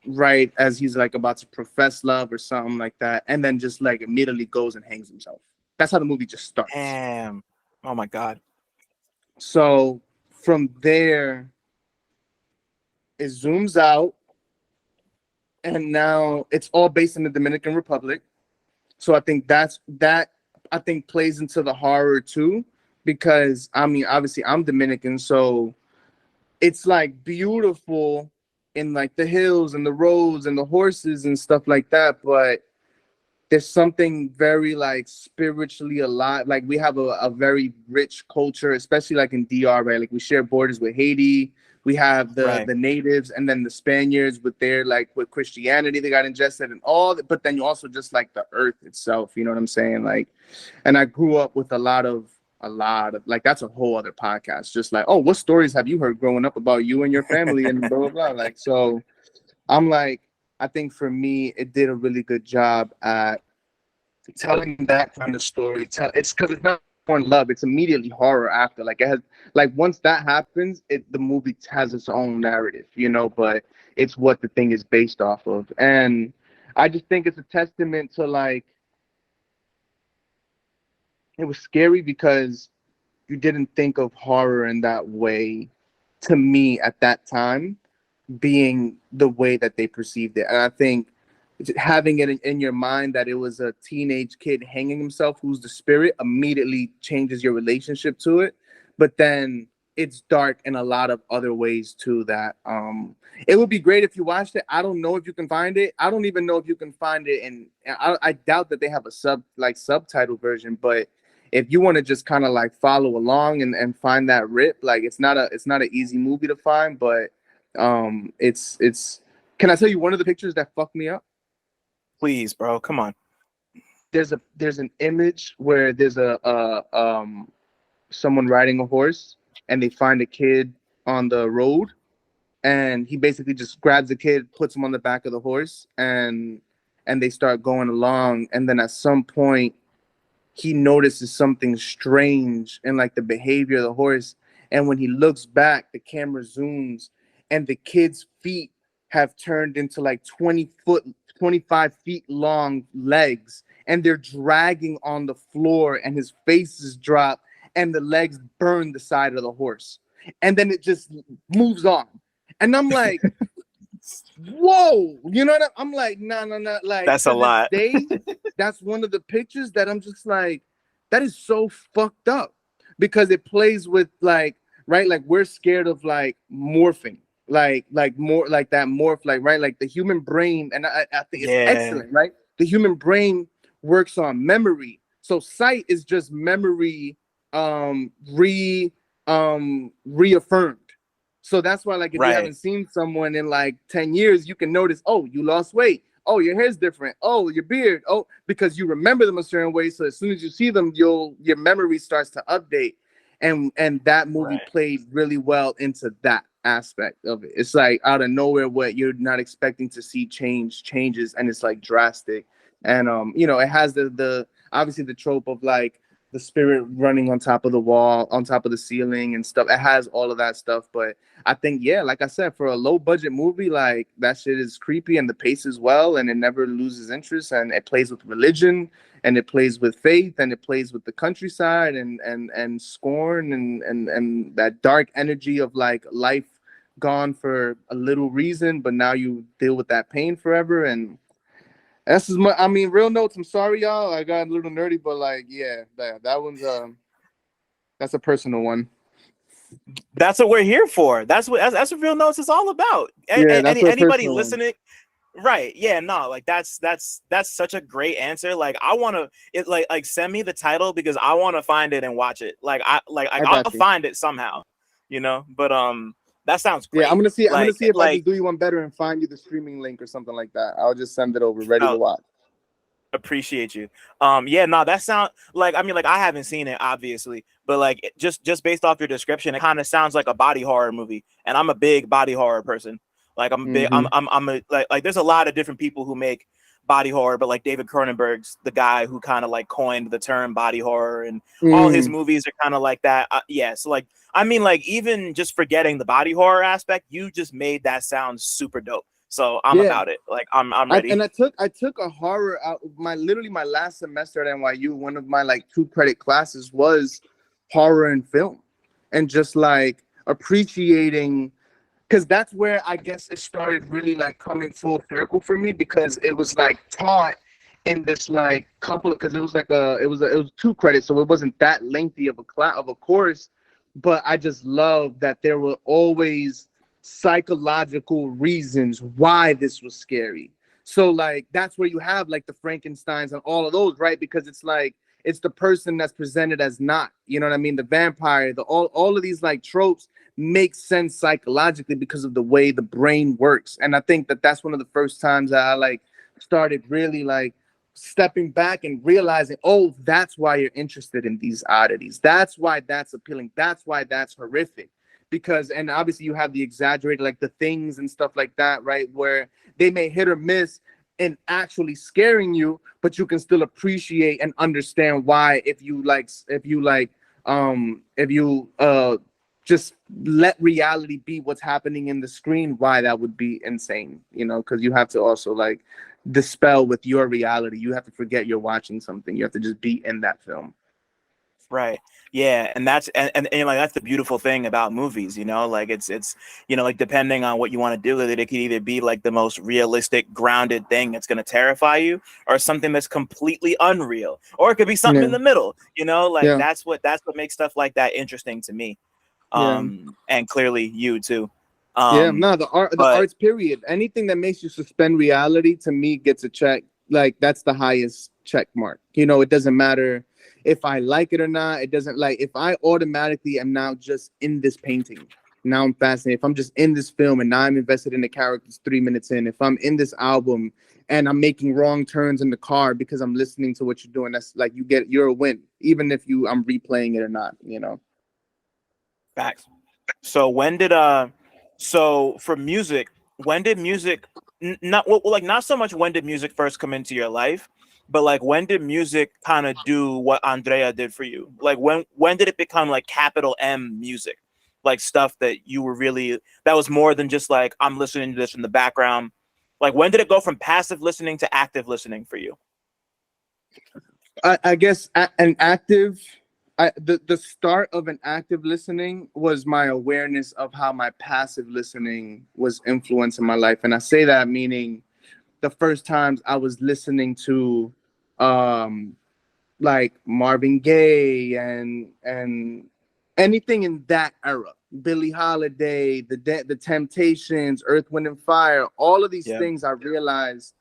right as he's like about to profess love or something like that, and then just like immediately goes and hangs himself. That's how the movie just starts. Damn. Oh my god. So from there, it zooms out, and now it's all based in the Dominican Republic. So I think plays into the horror too, because I mean obviously I'm Dominican, so it's like beautiful in like the hills and the roads and the horses and stuff like that, but there's something very like spiritually alive. Like we have a very rich culture, especially like in DR, right? Like we share borders with Haiti. We have the Right. the natives and then the Spaniards with their like with Christianity they got ingested and all that, but then you also just like the earth itself, you know what I'm saying? Like, and I grew up with a lot of like that's a whole other podcast. Just like, oh, what stories have you heard growing up about you and your family and blah blah blah. Like so I'm like, I think for me, it did a really good job at telling that kind of story. It's because it's not more love; it's immediately horror after. Like it has, like once that happens, the movie has its own narrative, But it's what the thing is based off of, and I just think it's a testament to like it was scary because you didn't think of horror in that way. To me, at that time, being the way that they perceived it. And I think having it in your mind that it was a teenage kid hanging himself who's the spirit immediately changes your relationship to it. But then it's dark in a lot of other ways too that it would be great if you watched it. I don't know if you can find it. I don't even know if you can find it, and I doubt that they have a subtitle version, but if you want to just kind of like follow along and find that rip, like it's not an easy movie to find, but it's. Can I tell you one of the pictures that fucked me up? Please, bro. Come on. There's an image where there's a someone riding a horse and they find a kid on the road and he basically just grabs the kid, puts him on the back of the horse, and they start going along, and then at some point he notices something strange in like the behavior of the horse, and when he looks back the camera zooms and the kid's feet have turned into like 25 feet long legs, and they're dragging on the floor, and his face is dropped, and the legs burn the side of the horse, and then it just moves on, and I'm like, whoa, you know what I'm like, no, like That's a to this lot. day, that's one of the pictures that I'm just like, that is so fucked up, because it plays with like, right, like we're scared of like morphing, like more like that morph, like, right, like the human brain, and I think it's Yeah. excellent, right? The human brain works on memory, so sight is just memory um re reaffirmed. So that's why, like, if you Right. haven't seen someone in like 10 years, you can notice, oh, you lost weight. Oh, your hair's different. Oh, your beard. Oh, because you remember them a certain way. So as soon as you see them, your memory starts to update. And that movie Right. played really well into that aspect of it. It's like out of nowhere what you're not expecting to see changes, and it's like drastic. And it has the obviously the trope of like the spirit running on top of the wall, on top of the ceiling and stuff. It has all of that stuff, but I think, yeah, like I said, for a low budget movie, like that shit is creepy, and the pace is well, and it never loses interest, and it plays with religion, and it plays with faith, and it plays with the countryside, and scorn, and that dark energy of like life gone for a little reason, but now you deal with that pain forever. And that's as much. I mean, real notes. I'm sorry, y'all. I got a little nerdy, but like, yeah, that one's that's a personal one. That's what we're here for. That's what Real Notes is all about. Yeah, that's a Anybody personal one. listening, right? Yeah, no, like that's such a great answer. Like I want to it like send me the title because I want to find it and watch it. I I'll got you. find it somehow, But that sounds Yeah, I'm great. gonna see. I'm gonna Like see if I like can do you one better and find you the streaming link or something like that. I'll just send it over, ready to no, watch. appreciate you. Yeah, no, that sound like I mean like I haven't seen it obviously, but like just based off your description, it kind of sounds like a body horror movie, and I'm a big body horror person. Like I'm a big Mm-hmm. I'm a like there's a lot of different people who make body horror, but like David Cronenberg's the guy who kind of like coined the term body horror, and all his Mm. movies are kind of like that. Yeah, so like I mean like even just forgetting the body horror aspect, you just made that sound super dope. So I'm Yeah, about it. Like I'm I ready. and I took a horror out. My last semester at NYU. One of my like 2 credit classes was horror and film, and just like appreciating, because that's where I guess it started really like coming full circle for me, because it was like taught in this like couple, because it was like it was 2 credits, so it wasn't that lengthy of a class of a course, but I just love that there were always psychological reasons why this was scary. So like that's where you have like the Frankensteins and all of those, right? Because it's like it's the person that's presented as not, you know what I mean? The vampire, the all of these like tropes make sense psychologically because of the way the brain works. And I think that that's one of the first times that I like started really like stepping back and realizing, oh, that's why you're interested in these oddities. That's why that's appealing. That's why that's horrific. Because, and obviously you have the exaggerated, like the things and stuff like that, right? Where they may hit or miss in actually scaring you, but you can still appreciate and understand why, if you just let reality be what's happening in the screen, why that would be insane, because you have to also like dispel with your reality. You have to forget you're watching something. You have to just be in that film. Right. Yeah, and and like that's the beautiful thing about movies, like it's like depending on what you want to do with it, it could either be like the most realistic, grounded thing that's going to terrify you, or something that's completely unreal, or it could be something in Yeah, the middle, like yeah, that's what makes stuff like that interesting to me. yeah. And clearly you too. Yeah, Um, no, the but arts period. Anything that makes you suspend reality to me gets a check. Like that's the highest check mark. It doesn't matter if I like it or not. It doesn't, like, if I automatically am now just in this painting. Now I'm fascinated. If I'm just in this film and now I'm invested in the characters 3 minutes in. If I'm in this album and I'm making wrong turns in the car because I'm listening to what you're doing, that's like you're a win. Even if I'm replaying it or not. facts. So when did so for music, when did music not well, like not so much when did music first come into your life, but like when did music kind of do what Andrea did for you? Like when did it become like capital M music? like stuff that you were really, that was more than just like, I'm listening to this in the background? Like, when did it go from passive listening to active listening for you? I guess an active, the start of an active listening was my awareness of how my passive listening was influencing my life. And I say that meaning the first times I was listening to um like Marvin Gaye and anything in that era, Billie Holiday, the Temptations, Earth, Wind and Fire, all of these Yeah. things, I realized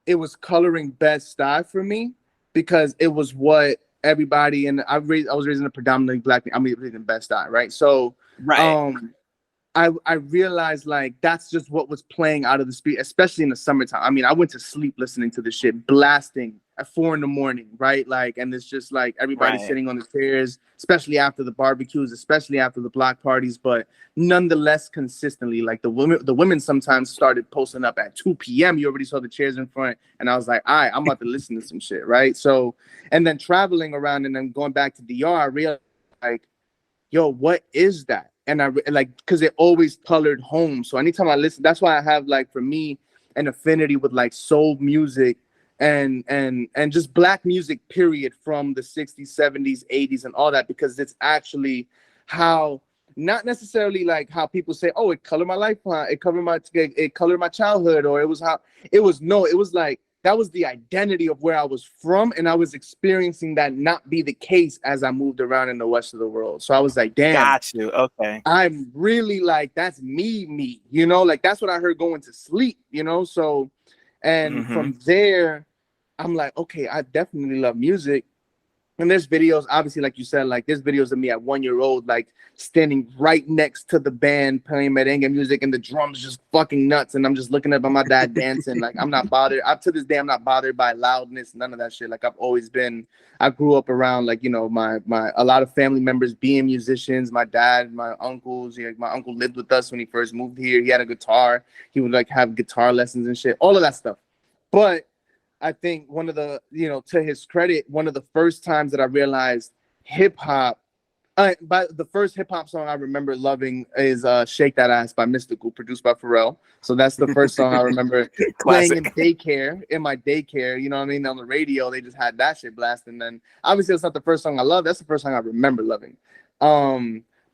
it was coloring best style for me because it was what everybody, and I was raised in a predominantly black, I mean, raised in Best Style, right? So Right. I realized like that's just what was playing out of the speed, especially in the summertime. I mean, I went to sleep listening to this shit, blasting at 4 a.m, right? Like, and it's just like everybody Right. sitting on the chairs, especially after the barbecues, especially after the block parties, but nonetheless consistently. Like the women sometimes started posting up at 2 p.m. You already saw the chairs in front, and I was like, all right, I'm about to listen to some shit, right? So, and then traveling around and then going back to DR, I realized like, yo, what is that? And I like, because it always colored home. So anytime I listen, that's why I have like, for me, an affinity with like soul music and just black music, period, from the 60s, 70s, 80s, and all that, because it's actually how, not necessarily like how people say, oh, it colored my life, it colored my childhood, or it was how it was. No, it was like that was the identity of where I was from, and I was experiencing that not be the case as I moved around in the rest of the world. So I was like, damn, Got you. Okay. I'm really like, that's me, you know, like that's what I heard going to sleep, you know. So, and Mm-hmm. from there, I'm like, okay, I definitely love music. And there's videos, obviously, like you said, like there's videos of me at 1 year old, like standing right next to the band playing merengue music and the drums just fucking nuts. And I'm just looking up at my dad dancing. Like, I'm not bothered. Up to this day, I'm not bothered by loudness, none of that shit. Like, I've always been, I grew up around, like, you know, a lot of family members being musicians. My dad, my uncles, my uncle lived with us when he first moved here. He had a guitar. He would like have guitar lessons and shit, all of that stuff. But I think one of the, you know, to his credit, one of the first times that I realized hip hop, but the first hip hop song I remember loving is "Shake That Ass" by Mystical, produced by Pharrell. So that's the first song I remember playing in Classic. daycare, in my daycare. You know what I mean? On the radio, they just had that shit blasting. And then obviously, it's not the first song I love. That's the first song I remember loving.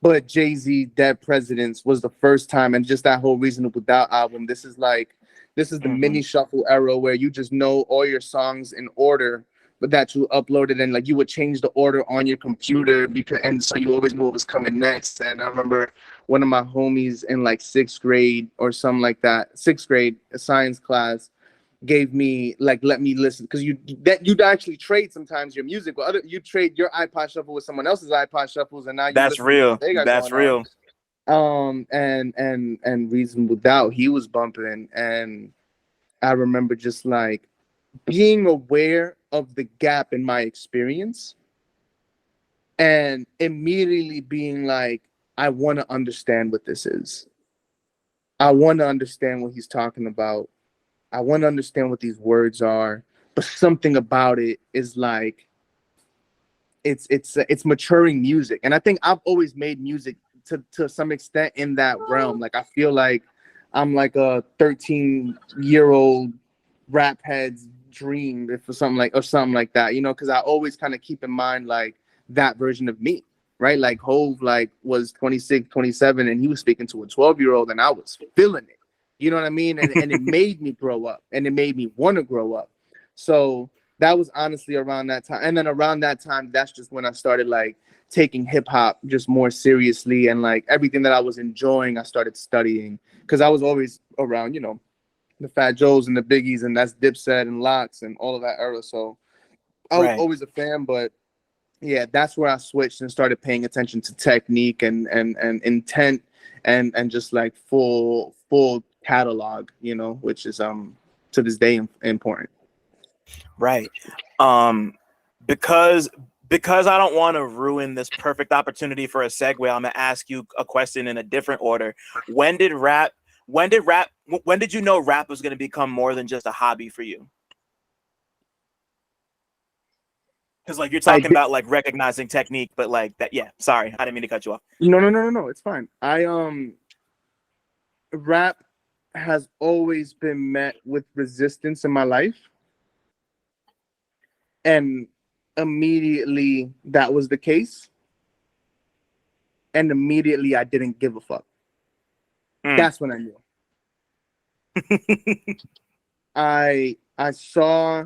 But Jay-Z, Dead Presidents was the first time, and just that whole Reasonable Doubt album. This is the Mm-hmm. mini shuffle era where you just know all your songs in order, but that you uploaded, and like you would change the order on your computer because, and so you always knew what was coming next. And I remember one of my homies in like 6th grade or something like that, 6th grade, a science class, gave me like, let me listen, because you'd actually trade sometimes your music with other, you trade your iPod shuffle with someone else's iPod shuffles, and now you That's listen to what real. they got That's going on. real. And Reasonable Doubt, he was bumping, and I remember just like being aware of the gap in my experience and immediately being like, I want to understand what this is. I want to understand what he's talking about. I want to understand what these words are. But something about it is like, it's maturing music. And I think I've always made music to some extent in that realm. Like, I feel like I'm like a 13-year-old rap head's dream, if something like that, you know, because I always kind of keep in mind like that version of me, right? Like Hove like was 26, 27, and he was speaking to a 12-year-old, and I was feeling it, you know what I mean? And it made me grow up, and it made me want to grow up. So that was honestly around that time. And then around that time, that's just when I started like taking hip hop just more seriously, and like everything that I was enjoying, I started studying, because I was always around, you know, the Fat Joes and the Biggies, and that's Dipset and Locks and all of that era. So I was Right. always a fan, but yeah, that's where I switched and started paying attention to technique and intent, and just like full catalog, you know, which is to this day important. Right. Um, because I don't want to ruin this perfect opportunity for a segue, I'm gonna ask you a question in a different order. When did rap? When did rap? When did you know rap was gonna become more than just a hobby for you? Because like you're I talking did. about like recognizing technique, but like that, yeah. Sorry, I didn't mean to cut you off. No. It's fine. Rap has always been met with resistance in my life, and immediately that was the case, and immediately I didn't give a fuck. Mm. That's when I knew. I saw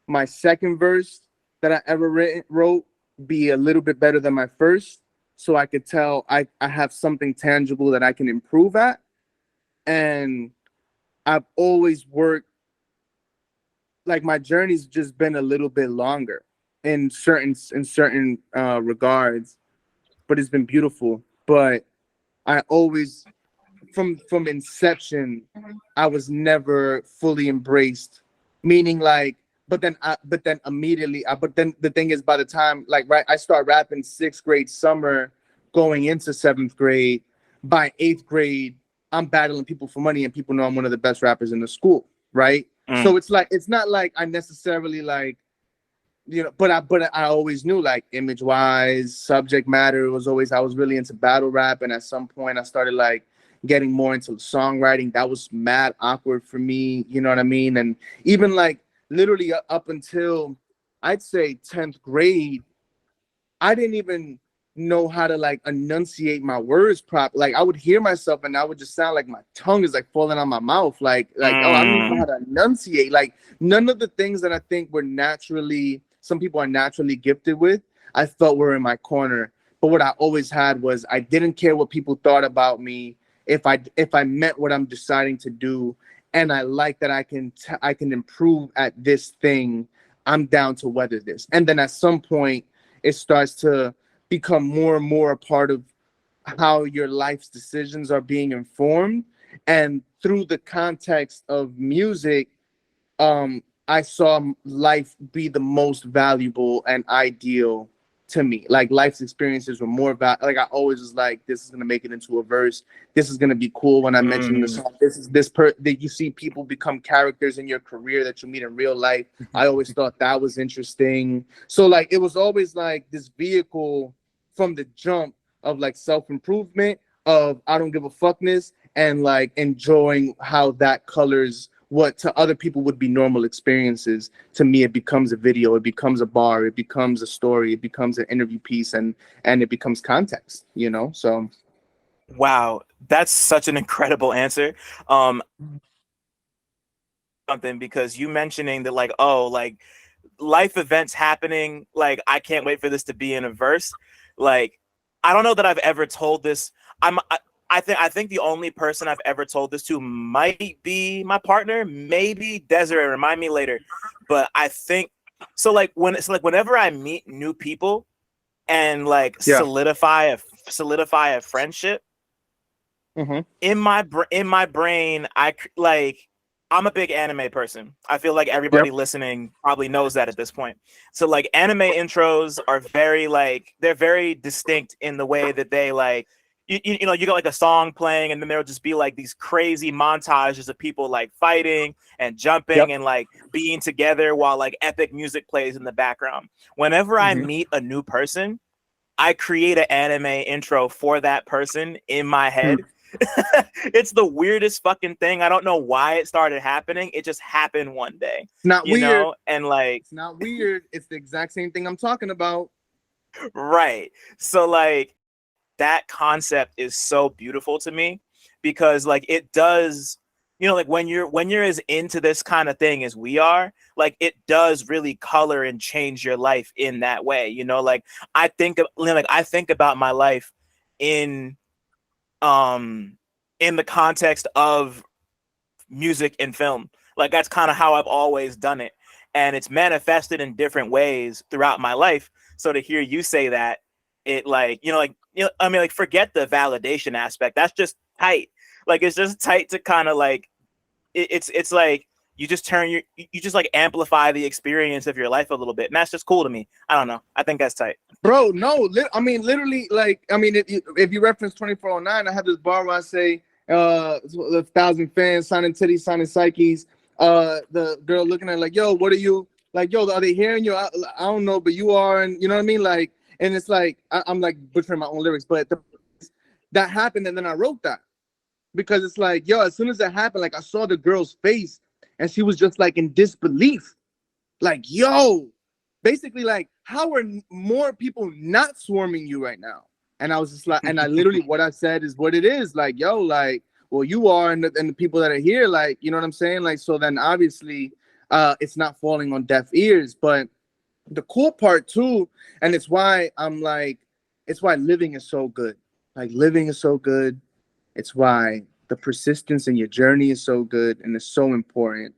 my second verse that I ever wrote be a little bit better than my first, so I could tell I have something tangible that I can improve at. And I've always worked, like my journey's just been a little bit longer in certain regards, but it's been beautiful. But I always, from inception, I was never fully embraced. Meaning like, but then immediately, but then the thing is, by the time like right, I start rapping sixth grade summer, going into seventh grade. By eighth grade, I'm battling people for money, and people know I'm one of the best rappers in the school, right? Mm. So it's like it's not like I necessarily like but I always knew like image wise, subject matter was always I was really into battle rap, and at some point I started like getting more into songwriting. That was mad awkward for me, you know what I mean? And even like literally up until I'd say 10th grade, I didn't even know how to like enunciate my words properly. Like I would hear myself and I would just sound like my tongue is like falling out my mouth. Like oh, I don't even know how Mm. to enunciate. Like none of the things that I think were naturally some people are naturally gifted with, I felt were in my corner. But what I always had was I didn't care what people thought about me if I meant what I'm deciding to do, and I like that I can improve at this thing. I'm down to weather this. And then at some point it starts to become more and more a part of how your life's decisions are being informed. And through the context of music, I saw life be the most valuable and ideal to me. Like life's experiences were more about like I always was like, this is gonna make it into a verse. This is gonna be cool when I mention the Mm. song. That you see people become characters in your career that you meet in real life. I always thought that was interesting. So like it was always like this vehicle from the jump of like self-improvement, of I don't give a fuckness, and like enjoying how that colors what to other people would be normal experiences. To me it becomes a video, it becomes a bar, it becomes a story, it becomes an interview piece, and it becomes context, so Wow, that's such an incredible answer. Um, Something because you mentioning that like oh like life events happening like I can't wait for this to be in a verse. Like I don't know that I've ever told this. I think the only person I've ever told this to might be my partner, maybe Desiree. Remind me later, but I think so. Like when it's like whenever I meet new people and like yeah. solidify a friendship Mm-hmm. in my brain, like I'm a big anime person. I feel like everybody Yep. listening probably knows that at this point. So like anime intros are very like they're very distinct in the way that they like you know you got like a song playing and then there'll just be like these crazy montages of people like fighting and jumping Yep. and like being together while like epic music plays in the background. Whenever I Mm-hmm. meet a new person, I create an anime intro for that person in my Hmm. head. It's the weirdest fucking thing. I don't know why it started happening. It just happened one day, It's not you weird. know? And like, It's not weird. It's the exact same thing I'm talking about. right. So like that concept is so beautiful to me because like it does, you know, like when you're as into this kind of thing as we are, like it does really color and change your life in that way. You know, like I think about my life in um in the context of music and film. Like that's kind of how I've always done it. And it's manifested in different ways throughout my life. So to hear you say that, it like, I mean, like forget the validation aspect. That's just tight. Like it's just tight to kind of like it's like you just you just like amplify the experience of your life a little bit. And that's just cool to me. I don't know. I think that's tight. Bro, no, I mean, literally, like, I mean, if you reference 2409, I have this bar where I say, 1,000 fans signing titties, signing psyches. The girl looking at it like, yo, what are you? like, yo, are they hearing you? I don't know, but you are, and you know what I mean? Like, and it's like, I'm like butchering my own lyrics, but that happened, and then I wrote that because it's like, yo, as soon as that happened, like I saw the girl's face, and she was just like in disbelief, like, yo, basically, like, how are more people not swarming you right now? And I was just like, and I literally, what I said is what it is, like, yo, like, well, you are, and the people that are here, like, you know what I'm saying? Like, so then obviously, it's not falling on deaf ears. But the cool part too, and it's why I'm like, it's why living is so good. Like, living is so good. It's why the persistence in your journey is so good and it's so important.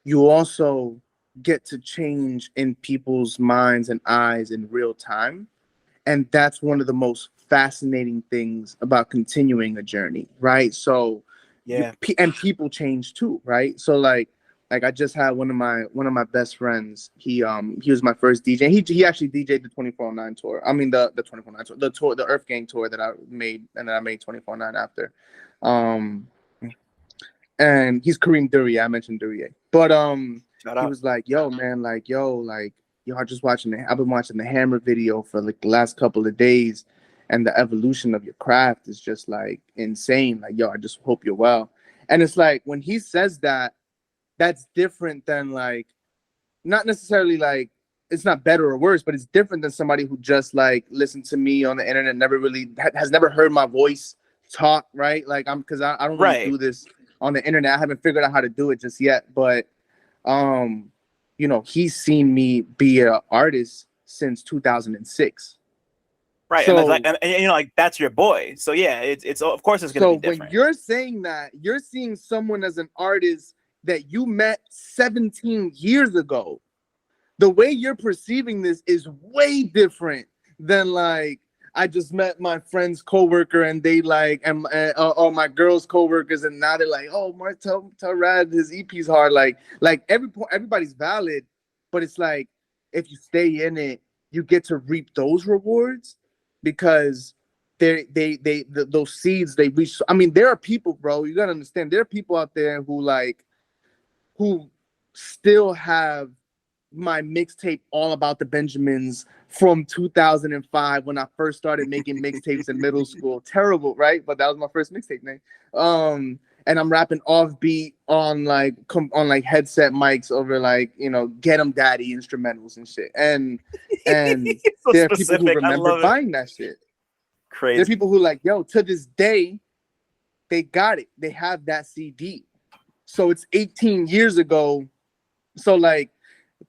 You also get to change in people's minds and eyes in real time. And that's one of the most fascinating things about continuing a journey, right? So Yeah. and people change too, right? So like I just had one of my best friends. He was my first DJ. He actually DJ'd the 2409 tour. I mean the 2409 tour, the Earth Gang tour that I made, and then I made 2409 after. Um and he's Kareem Duryea. I mentioned Duryea, but Shout he out. was like, "Yo, man, like, yo, I've been watching the Hammer video for like the last couple of days, and the evolution of your craft is just like insane. Like, yo, I just hope you're well." And it's like when he says that, that's different than like, not necessarily like it's not better or worse, but it's different than somebody who just like listened to me on the internet, never really has never heard my voice talk, right? Like because I don't really Right. do this on the internet. I haven't figured out how to do it just yet, but um, he's seen me be an artist since 2006. Right. And that's like, So and you know, like that's your boy. So yeah, it's of course it's gonna so be when different. you're saying that, you're seeing someone as an artist that you met 17 years ago. The way you're perceiving this is way different than like I just met my friend's coworker and they like or my girl's coworkers and now they're like, oh, tell Rad his EP's hard. Like everybody's valid, but it's like if you stay in it, you get to reap those rewards because those seeds they reach. I mean, there are people, bro. You gotta understand, there are people out there who still have my mixtape All About the Benjamins from 2005 when I first started making mixtapes in middle school. Terrible, right? But that was my first mixtape name. And I'm rapping offbeat on like headset mics over like, Get 'em Daddy instrumentals and shit. And So there are people who specific. I remember love it. buying that shit. There are Crazy. people who like, yo, to this day, they got it. They have that CD. So it's 18 years ago. So like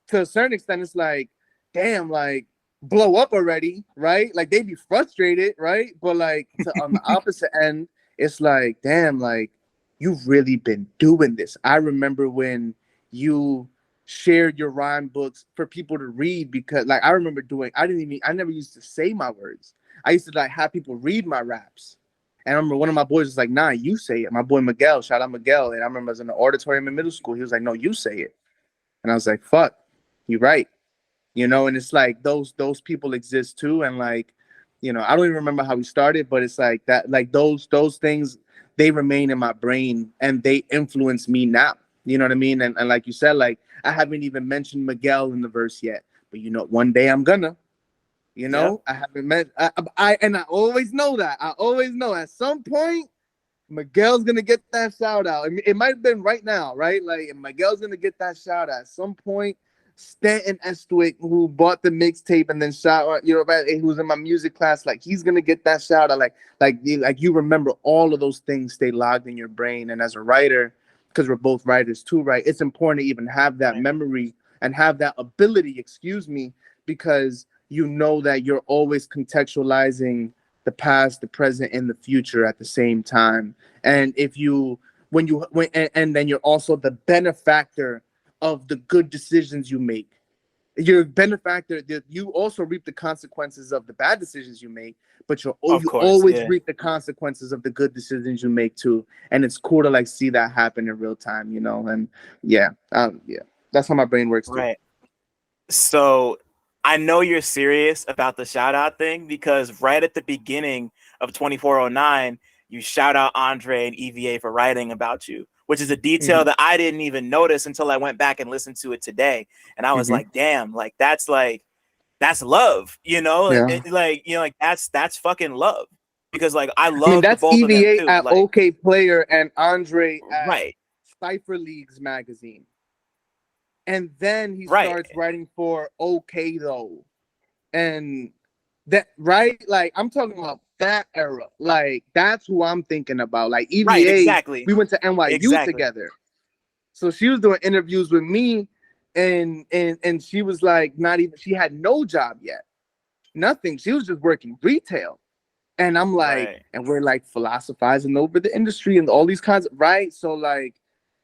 to a certain extent, it's like, damn, like blow up already, right? Like they'd be frustrated, right? But like on the opposite end, it's like, damn, like you've really been doing this. I remember when you shared your rhyme books for people to read because like I remember I never used to say my words. I used to like have people read my raps. And I remember one of my boys was like, nah, you say it. My boy Miguel, shout out Miguel. And I remember I was in the auditorium in middle school. He was like, no, you say it. And I was like, fuck, you're right. And it's like those people exist too. And like, I don't even remember how we started, but it's like that, like those things, they remain in my brain and they influence me now. You know what I mean? And like you said, like I haven't even mentioned Miguel in the verse yet, but one day I'm gonna, Yeah. I haven't met I always know that. I always know at some point Miguel's gonna get that shout out. It might have been right now, right? Like Miguel's gonna get that shout out at some point. Stanton Estwick, who bought the mixtape and then shout out, who's in my music class, like he's gonna get that shout out. Like you remember all of those things stay logged in your brain. And as a writer, because we're both writers too, right? It's important to even have that Right. memory and have that ability, excuse me, because you know that you're always contextualizing the past, the present, and the future at the same time. And if you, and then you're also the benefactor of the good decisions you make. You're a benefactor that you also reap the consequences of the bad decisions you make, but you Of course. always Yeah. reap the consequences of the good decisions you make too. And it's cool to like see that happen in real time, And yeah, that's how my brain works too. Right. So I know you're serious about the shout out thing because right at the beginning of 2409, you shout out Andre and EVA for writing about you, which is a detail that I didn't even notice until I went back and listened to it today. And I was like, damn, like that's love, Yeah. like that's fucking love. Because like I I mean, love the that's both of them EVA too. at Like, OK Player and Andre at right, Cypher Leagues magazine. And then he right, starts writing for OK Though. And that, right? Like, I'm talking about that era. Like, that's who I'm thinking about. Like, right, EVA, exactly, we went to NYU exactly, together. So she was doing interviews with me, and she was like, not even, she had no job yet. Nothing. She was just working retail. And I'm like, right. and we're like philosophizing over the industry and all these kinds of, right? So like,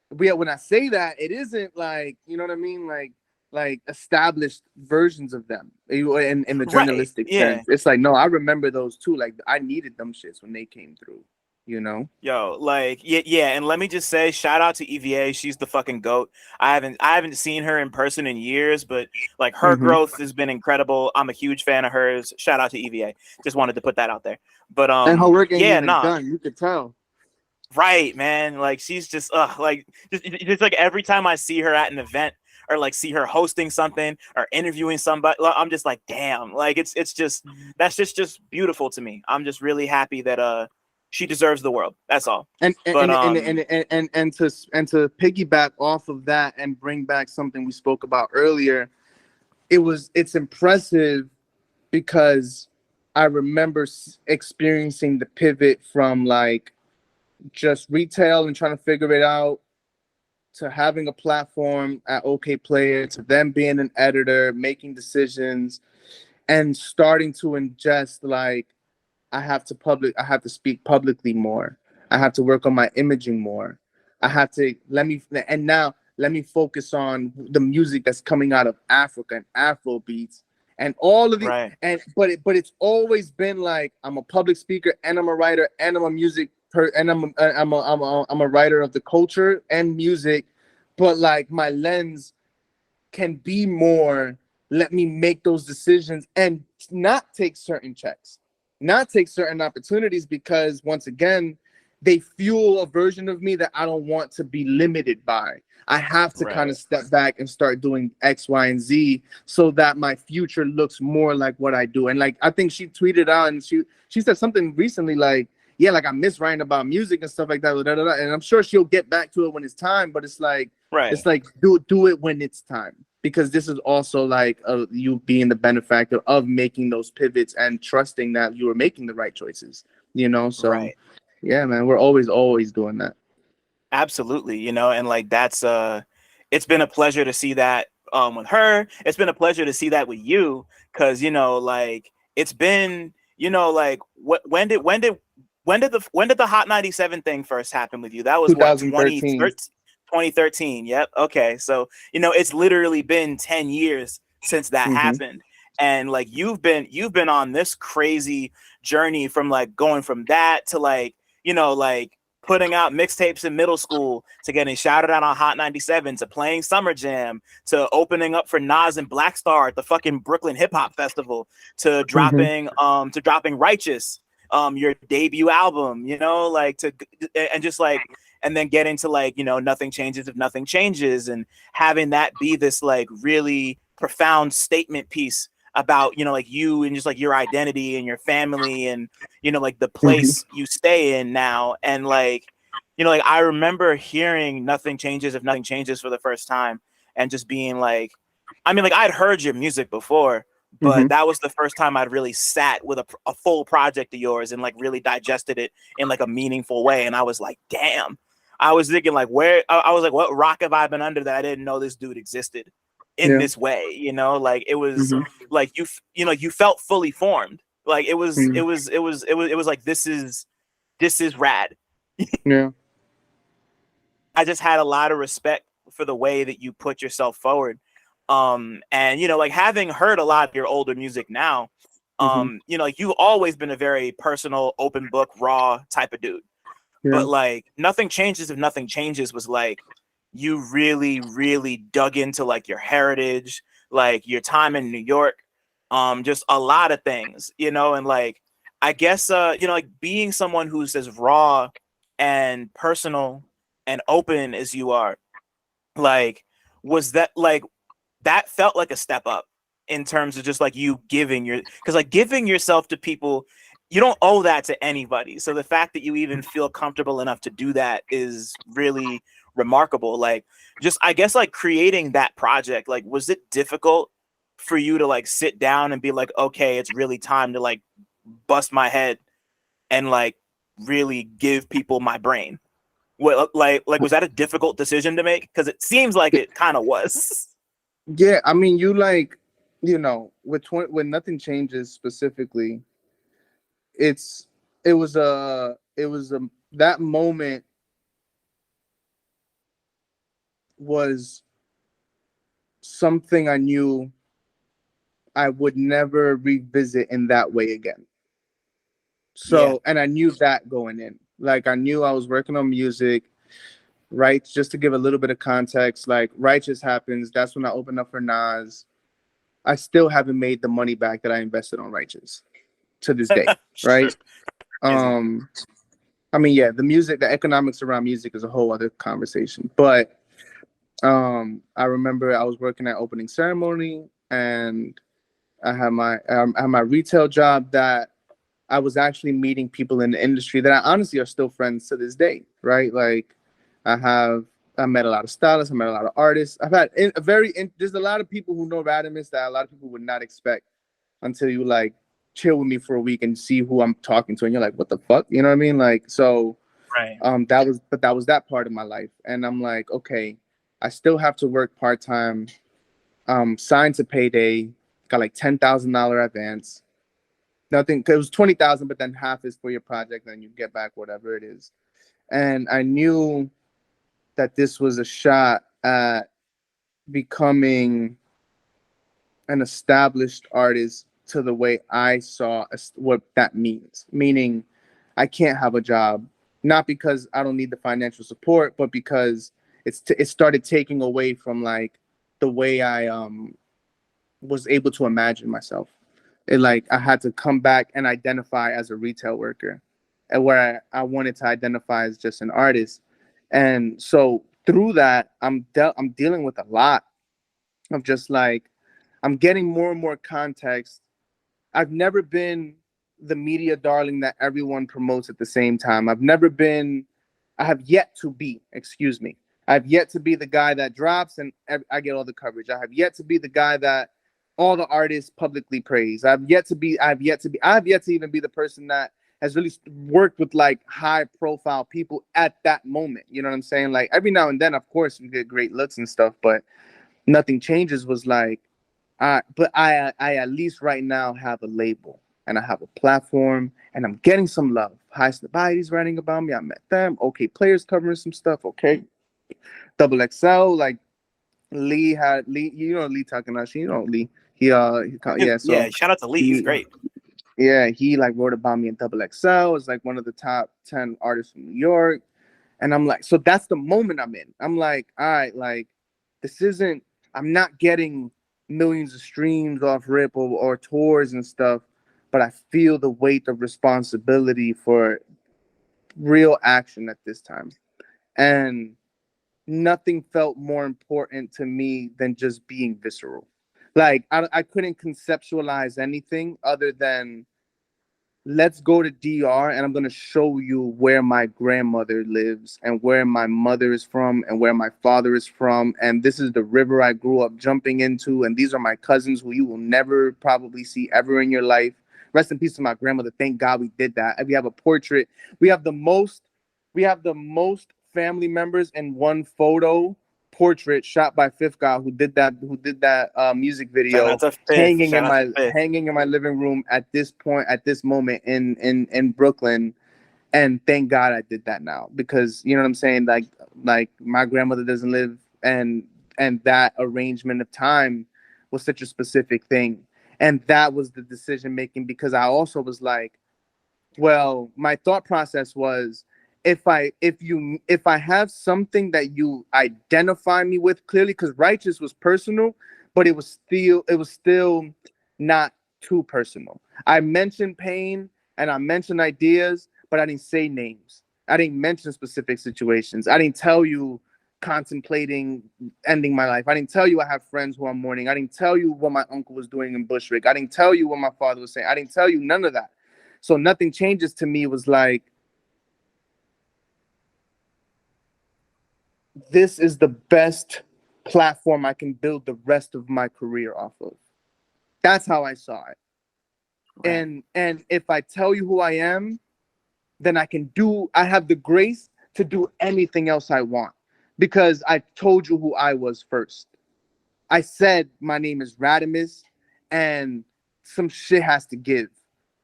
when I say that, it isn't like, you know what I mean? Like established versions of them in the Right. journalistic Yeah. sense. It's like, no, I remember those too. Like I needed them shits when they came through, you know? Yo, like, yeah, and let me just say, shout out to EVA. She's the fucking goat. I haven't seen her in person in years, but like her Mm-hmm. growth has been incredible. I'm a huge fan of hers. Shout out to EVA. Just wanted to put that out there. But And her work ain't yeah, even nah, done. You could tell. right, man. Like she's just like just like every time I see her at an event or like see her hosting something or interviewing somebody, like, I'm just like, damn. Like it's just that's just beautiful to me. I'm just really happy that she deserves the world. That's all. And But to piggyback off of that and bring back something we spoke about earlier, it's impressive because I remember experiencing the pivot from like just retail and trying to figure it out to having a platform at OK Player to them being an editor, making decisions, and starting to ingest like I have to speak publicly more. I have to work on my imaging more. I have to now let me focus on the music that's coming out of Africa and Afro beats and all of the right, and but it's always been like I'm a public speaker and I'm a writer and I'm a music and I'm a writer of the culture and music, but like my lens can be more, let me make those decisions and not take certain checks, not take certain opportunities, because once again, they fuel a version of me that I don't want to be limited by. I have to kind right, of step back and start doing X, Y, and Z so that my future looks more like what I do. And like I think she tweeted out and she said something recently like, yeah, like I miss writing about music and stuff like that. And I'm sure she'll get back to it when it's time, but right, it's like do it when it's time, because this is also like you being the benefactor of making those pivots and trusting that you are making the right choices, so right. yeah, man, we're always doing that. Absolutely, and like that's it's been a pleasure to see that with her. It's been a pleasure to see that with you, because like it's been, like when did the Hot 97 thing first happen with you? That was what, 2013. 2013? 2013. Yep. Okay. So, it's literally been 10 years since that Mm-hmm. happened. And like you've been on this crazy journey from like going from that to like, like putting out mixtapes in middle school to getting shouted out on Hot 97 to playing Summer Jam to opening up for Nas and Black Star at the fucking Brooklyn Hip Hop Festival to Mm-hmm. dropping Righteous, your debut album, like to and just like and then getting to like, Nothing Changes If Nothing Changes, and having that be this like really profound statement piece about, like you and just like your identity and your family and, like the Mm-hmm. place you stay in now. And like, like I remember hearing Nothing Changes If Nothing Changes for the first time and just being like, I mean, like I'd heard your music before, Mm-hmm. but that was the first time I'd really sat with a full project of yours and like really digested it in like a meaningful way. And I was like, damn. I was thinking like, I was like, what rock have I been under that I didn't know this dude existed in Yeah. this way? Like it was Mm-hmm. like you felt fully formed. Like it was it Mm-hmm. was it was it was it was like this is rad. Yeah. I just had a lot of respect for the way that you put yourself forward. And like having heard a lot of your older music now, Mm-hmm. like you've always been a very personal, open book, raw type of dude. Yeah. But like Nothing Changes If Nothing Changes was like you really, really dug into like your heritage, like your time in New York, just a lot of things, and like I guess like being someone who's as raw and personal and open as you are, like, was that like that felt like a step up in terms of just like you giving your, because like giving yourself to people, you don't owe that to anybody. So the fact that you even feel comfortable enough to do that is really remarkable. Like, just I guess like creating that project, like, was it difficult for you to like sit down and be like, okay, it's really time to like bust my head and like really give people my brain? What, like was that a difficult decision to make? Because it seems like it kind of was. Yeah, I mean, you like, with when nothing changes specifically, it's it was a that moment was something I knew I would never revisit in that way again. Yeah. So, and I knew that going in. Like, I knew I was working on music, right? Just to give a little bit of context, like, Righteous happens. That's when I opened up for Nas. I still haven't made the money back that I invested on Righteous to this day, Sure. right? Crazy. Um, I mean, yeah, the economics around music is a whole other conversation. But I remember I was working at opening ceremony, and I had my retail job that I was actually meeting people in the industry that I honestly are still friends to this day, right? Like, I have I met a lot of stylists, I met a lot of artists. I've had there's a lot of people who know Radamiz that a lot of people would not expect until you like chill with me for a week and see who I'm talking to, and you're like, what the fuck, you know what I mean? Like, so Right. that was that part of my life, and I'm like, okay, I still have to work part time. Signed to payday, got like $10,000 advance. Nothing, it was 20,000, but then half is for your project, then you get back whatever it is. And I knew that this was a shot at becoming an established artist to the way I saw what that means. Meaning, I can't have a job, not because I don't need the financial support, but because it started taking away from like the way I was able to imagine myself. It like I had to come back and identify as a retail worker, and where I wanted to identify as just an artist. And so through that, I'm dealing with a lot of just like I'm getting more and more context. I've never been the media darling that everyone promotes at the same time. I have yet to be, excuse me. I've yet to be the guy that drops and I get all the coverage. I have yet to be the guy that all the artists publicly praise. I have yet to even be the person that has really worked with like high profile people at that moment. You know what I'm saying? Like every now and then, of course, we get great looks and stuff, but nothing changes was like but I at least right now have a label and I have a platform and I'm getting some love. High Snobity's writing about me. I met them. Okay, players covering some stuff. Okay, Double XL. Like Lee. You know Lee Takanashi. You know Lee. Yeah. Yeah, So shout out to Lee. He's he great. he like wrote about me in Double XL. It's like one of the top 10 artists from New York. And I'm like, so that's the moment I'm in. I'm like, all right, like this isn't. I'm not getting millions of streams off Rip or tours and stuff, but I feel the weight of responsibility for real action at this time. And nothing felt more important to me than just being visceral. Like I couldn't conceptualize anything other than let's go to DR and I'm going to show you where my grandmother lives and where my mother is from and where my father is from. And this is the river I grew up jumping into. And these are my cousins who you will never probably see ever in your life. Rest in peace to my grandmother. Thank God we did that. And we have a portrait. We have the most, we have the most family members in one photo portrait shot by Fifth Guy who did that music Shout out video to Fifth. Shout out to Fifth. hanging in my living room at this moment in Brooklyn. And thank God I did that now, because you know what I'm saying, like my grandmother doesn't live, and that arrangement of time was such a specific thing, and that was the decision making, because I also was like, well, my thought process was, if I have something that you identify me with clearly, because Righteous was personal, but it was still not too personal. I mentioned pain and I mentioned ideas, but I didn't say names. I didn't mention specific situations. I didn't tell you contemplating ending my life. I didn't tell you I have friends who are mourning. I didn't tell you what my uncle was doing in Bushwick. I didn't tell you what my father was saying. I didn't tell you none of that. So nothing changes to me was like, this is the best platform I can build the rest of my career off of. That's how I saw it. Right. And if I tell you who I am, then I have the grace to do anything else I want because I told you who I was first. I said my name is Radamiz and some shit has to give.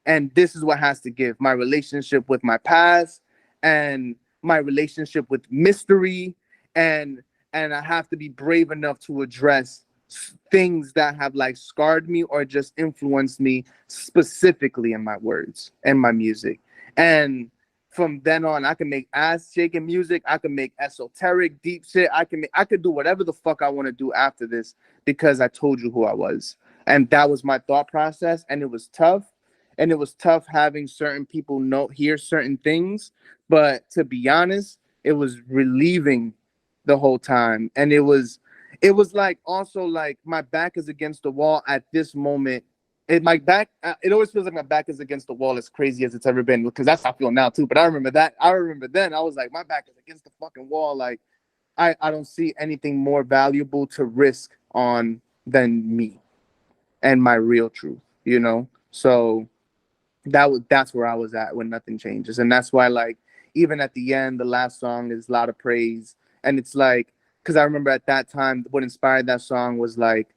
And this is what has to give. My relationship with my past and my relationship with mystery and I have to be brave enough to address things that have like scarred me or just influenced me specifically in my words and my music. And from then on, I can make ass shaking music. I can make esoteric, deep shit. I could do whatever the fuck I want to do after this because I told you who I was, and that was my thought process. And it was tough, and it was tough having certain people hear certain things. But to be honest, it was relieving the whole time, and it was like also like my back is against the wall at this moment. It always feels like my back is against the wall, as crazy as it's ever been, because that's how I feel now too. But I remember that. I remember then I was like, my back is against the fucking wall. Like I don't see anything more valuable to risk on than me and my real truth, So that's where I was at when nothing changes. And that's why, like, even at the end, the last song is a lot of praise. And it's like, because I remember at that time what inspired that song was like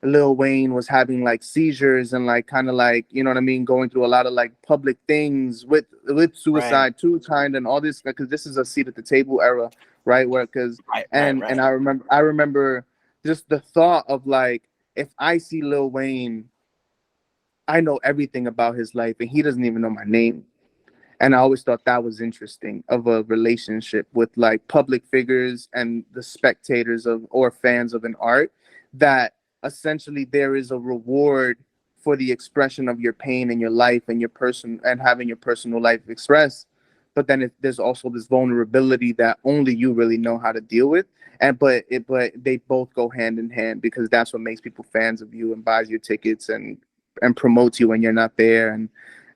Lil Wayne was having like seizures and like kind of like, you know what I mean, going through a lot of like public things with Right. suicide too, kind and all this, because this is a seat at the table era, right? Where because Right. Right. and Right. I remember just the thought of like, if I see Lil Wayne, I know everything about his life and he doesn't even know my name. And I always thought that was interesting of a relationship with like public figures and the spectators of or fans of an art, that essentially there is a reward for the expression of your pain in your life and your person and having your personal life expressed. But then there's also this vulnerability that only you really know how to deal with. But they both go hand in hand, because that's what makes people fans of you and buys your tickets and promotes you when you're not there.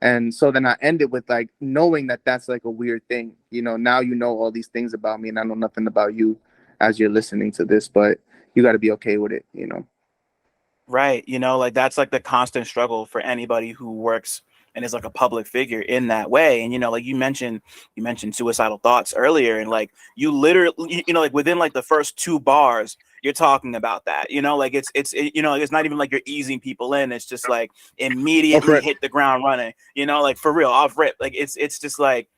And so then I ended with like knowing that that's like a weird thing. Now you know all these things about me and I know nothing about you as you're listening to this, but you got to be okay with it. Right. Like that's like the constant struggle for anybody who works and is like a public figure in that way. And like you mentioned suicidal thoughts earlier, and like you literally, like within like the first two bars, you're talking about that. Like like it's not even like you're easing people in. It's just like Off immediately rip. hit the ground running. Like for real, off rip. Like it's just like,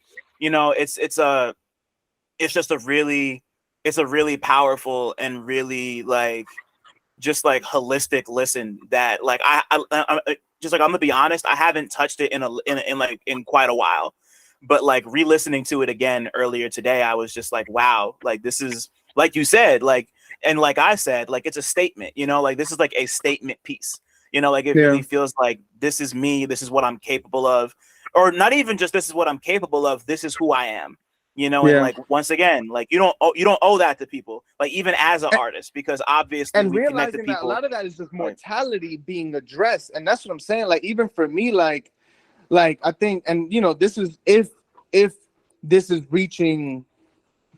it's just a really powerful and really like just like holistic listen that like I just like, I'm gonna be honest, I haven't touched it in quite a while, but like re-listening to it again earlier today, I was just like, wow, like this is, like you said, like, and like I said, like it's a statement, like this is like a statement piece, like it Yeah. really feels like this is me, this is what I'm capable of, or not even just this is what I'm capable of, this is who I am. And Yeah. like once again, like you don't owe that to people, like even as an artist, because obviously And we connect to realizing that a people. lot of that is just Right. mortality being addressed. And that's what I'm saying. Like, even for me, like I think, and this is if this is reaching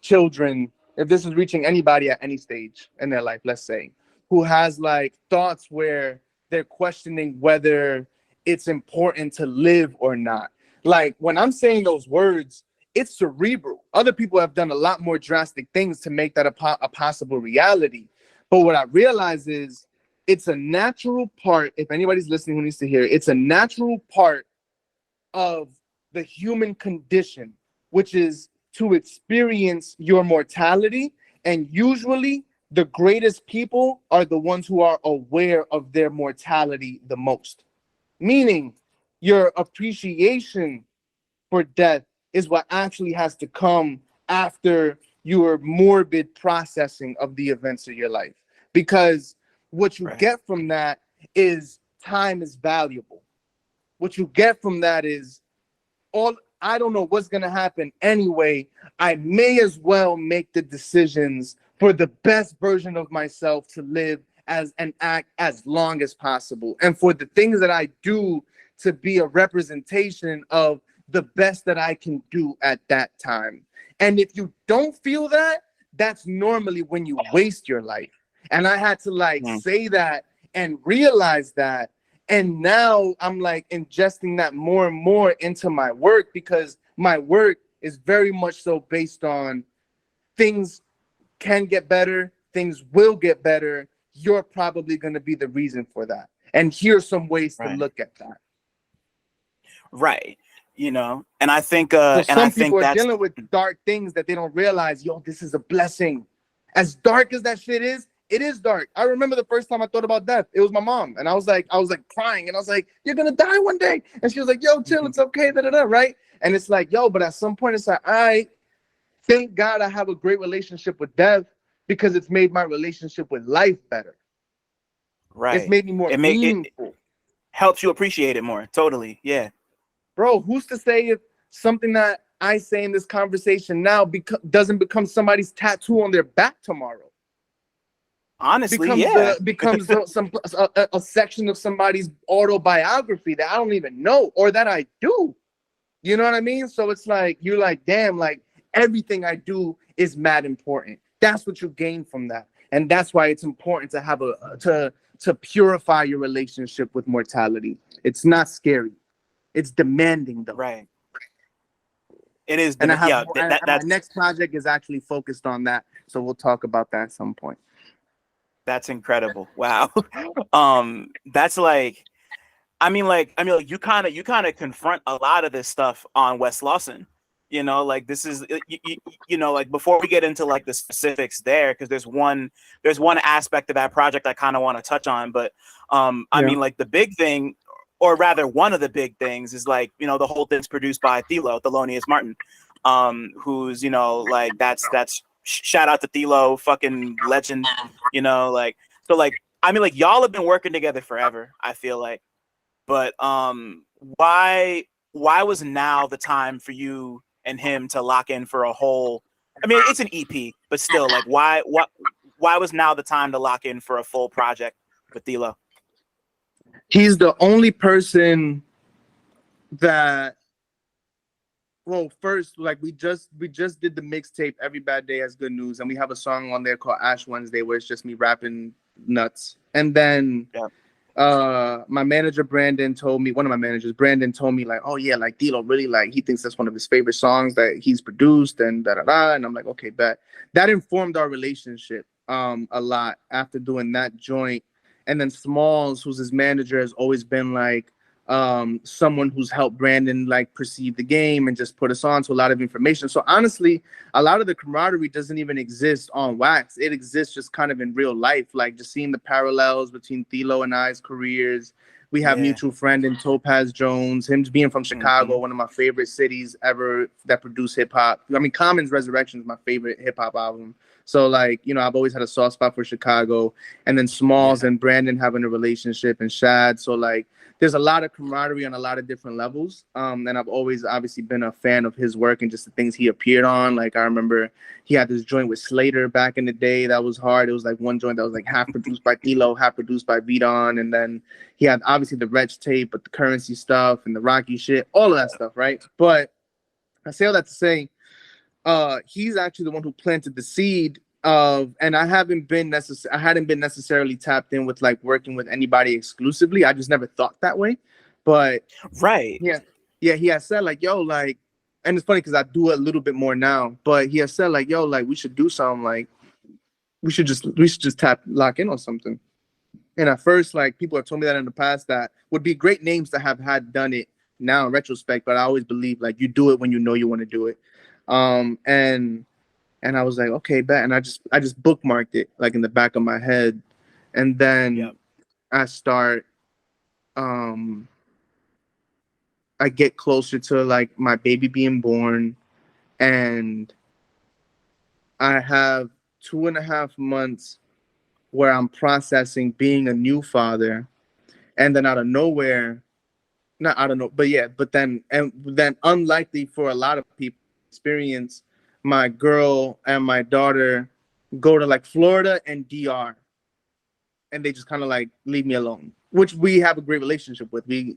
children, if this is reaching anybody at any stage in their life, let's say, who has like thoughts where they're questioning whether it's important to live or not. Like, when I'm saying those words, it's cerebral. Other people have done a lot more drastic things to make that a possible reality. But what I realize is it's a natural part. If anybody's listening who needs to hear, it's a natural part of the human condition, which is to experience your mortality. And usually, the greatest people are the ones who are aware of their mortality the most. Meaning, your appreciation for death is what actually has to come after your morbid processing of the events of your life. Because what you Right. get from that is time is valuable. What you get from that is all. I don't know what's going to happen anyway. I may as well make the decisions for the best version of myself to live as and act as long as possible. And for the things that I do to be a representation of the best that I can do at that time. And if you don't feel that, that's normally when you waste your life. And I had to like say that and realize that. And now I'm like ingesting that more and more into my work, because my work is very much so based on things can get better, things will get better. You're probably going to be the reason for that. And here's some ways to look at that. Right. You know, and I think So and I some think people are that's dealing with dark things that they don't realize. Yo, this is a blessing. As dark as that shit is, it is dark. I remember the first time I thought about death. It was my mom, and I was like crying, and I was like, "You're gonna die one day," and she was like, "Yo, chill, it's okay." Da da da. Right? And it's like, yo, but at some point, it's like, I thank God I have a great relationship with death, because it's made my relationship with life better. right. It's made me more meaningful. It helps you appreciate it more. Totally. Yeah. Bro, who's to say if something that I say in this conversation now doesn't become somebody's tattoo on their back tomorrow? Honestly, becomes a section of somebody's autobiography that I don't even know, or that I do. You know what I mean? So it's like, you're like, damn, like everything I do is mad important. That's what you gain from that. And that's why it's important to have to purify your relationship with mortality. It's not scary. It's demanding though. Right. It is. And I have my That's next project is actually focused on that. So we'll talk about that at some point. That's incredible. Wow. That's like, like you kind of confront a lot of this stuff on West Slauson. You know, like this is you know, like before we get into like the specifics there, because there's one aspect of that project I kind of want to touch on, but I mean, like the big thing, or rather one of the big things, is like, you know, the whole thing's produced by Thelonious Martin, who's, you know, like that's shout out to Thelo, fucking legend, you know, like, so like, I mean, like y'all have been working together forever, I feel like, but why was now the time for you and him to lock in for a whole, I mean, it's an EP, but still, like, why was now the time to lock in for a full project with Thelo? He's the only person that, well, first, like we just did the mixtape Every Bad Day Has Good News, and we have a song on there called Ash Wednesday where it's just me rapping nuts. And then my manager Brandon told me, one of my managers, Brandon, told me like, oh yeah, like Thelo really, like, he thinks that's one of his favorite songs that he's produced, and da da da. And I'm like, okay, bet. That informed our relationship a lot after doing that joint. And then Smalls, who's his manager, has always been like someone who's helped Brandon like perceive the game and just put us on to a lot of information. So honestly, a lot of the camaraderie doesn't even exist on wax. It exists just kind of in real life, like just seeing the parallels between Thelo and I's careers. We have mutual friend in Topaz Jones, him being from Chicago, one of my favorite cities ever that produce hip hop. I mean, Common's Resurrection is my favorite hip hop album. So like, you know, I've always had a soft spot for Chicago. And then Smalls and Brandon having a relationship, and Shad. So like, there's a lot of camaraderie on a lot of different levels. And I've always obviously been a fan of his work and just the things he appeared on. Like I remember he had this joint with Slater back in the day that was hard. It was like one joint that was like half produced by Thelo, half produced by Vidon. And then he had obviously the Wretch tape, but the Currency stuff and the Rocky shit, all of that stuff, right? But I say all that to say, he's actually the one who planted the seed of, and I hadn't been necessarily tapped in with like working with anybody exclusively. I just never thought that way. But he has said like, yo, like, and it's funny because I do a little bit more now, but he has said like, yo, like we should do something, like we should just lock in on something. And at first, like, people have told me that in the past that would be great names to have had done it now in retrospect, but I always believe like you do it when you know you want to do it. And I was like, okay, bet. And I just bookmarked it like in the back of my head. And then I start, I get closer to like my baby being born, and I have 2.5 months where I'm processing being a new father. And then out of nowhere, not I don't know, but yeah, but then unlikely for a lot of people experience my girl and my daughter go to like Florida and DR, and they just kind of like leave me alone, which we have a great relationship with. We,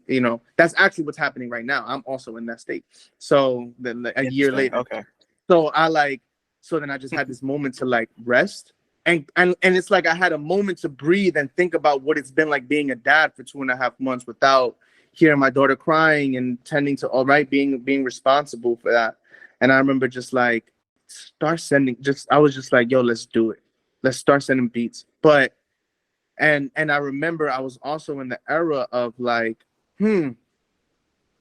that's actually what's happening right now. I'm also in that state. So then like, a year Interesting. later, Okay. so so then I just had this moment to like rest. And it's like I had a moment to breathe and think about what it's been like being a dad for 2.5 months without hearing my daughter crying and tending to all right, being responsible for that. And I remember just like start sending just I was just like, yo, let's do it. Let's start sending beats. But and I remember I was also in the era of like, it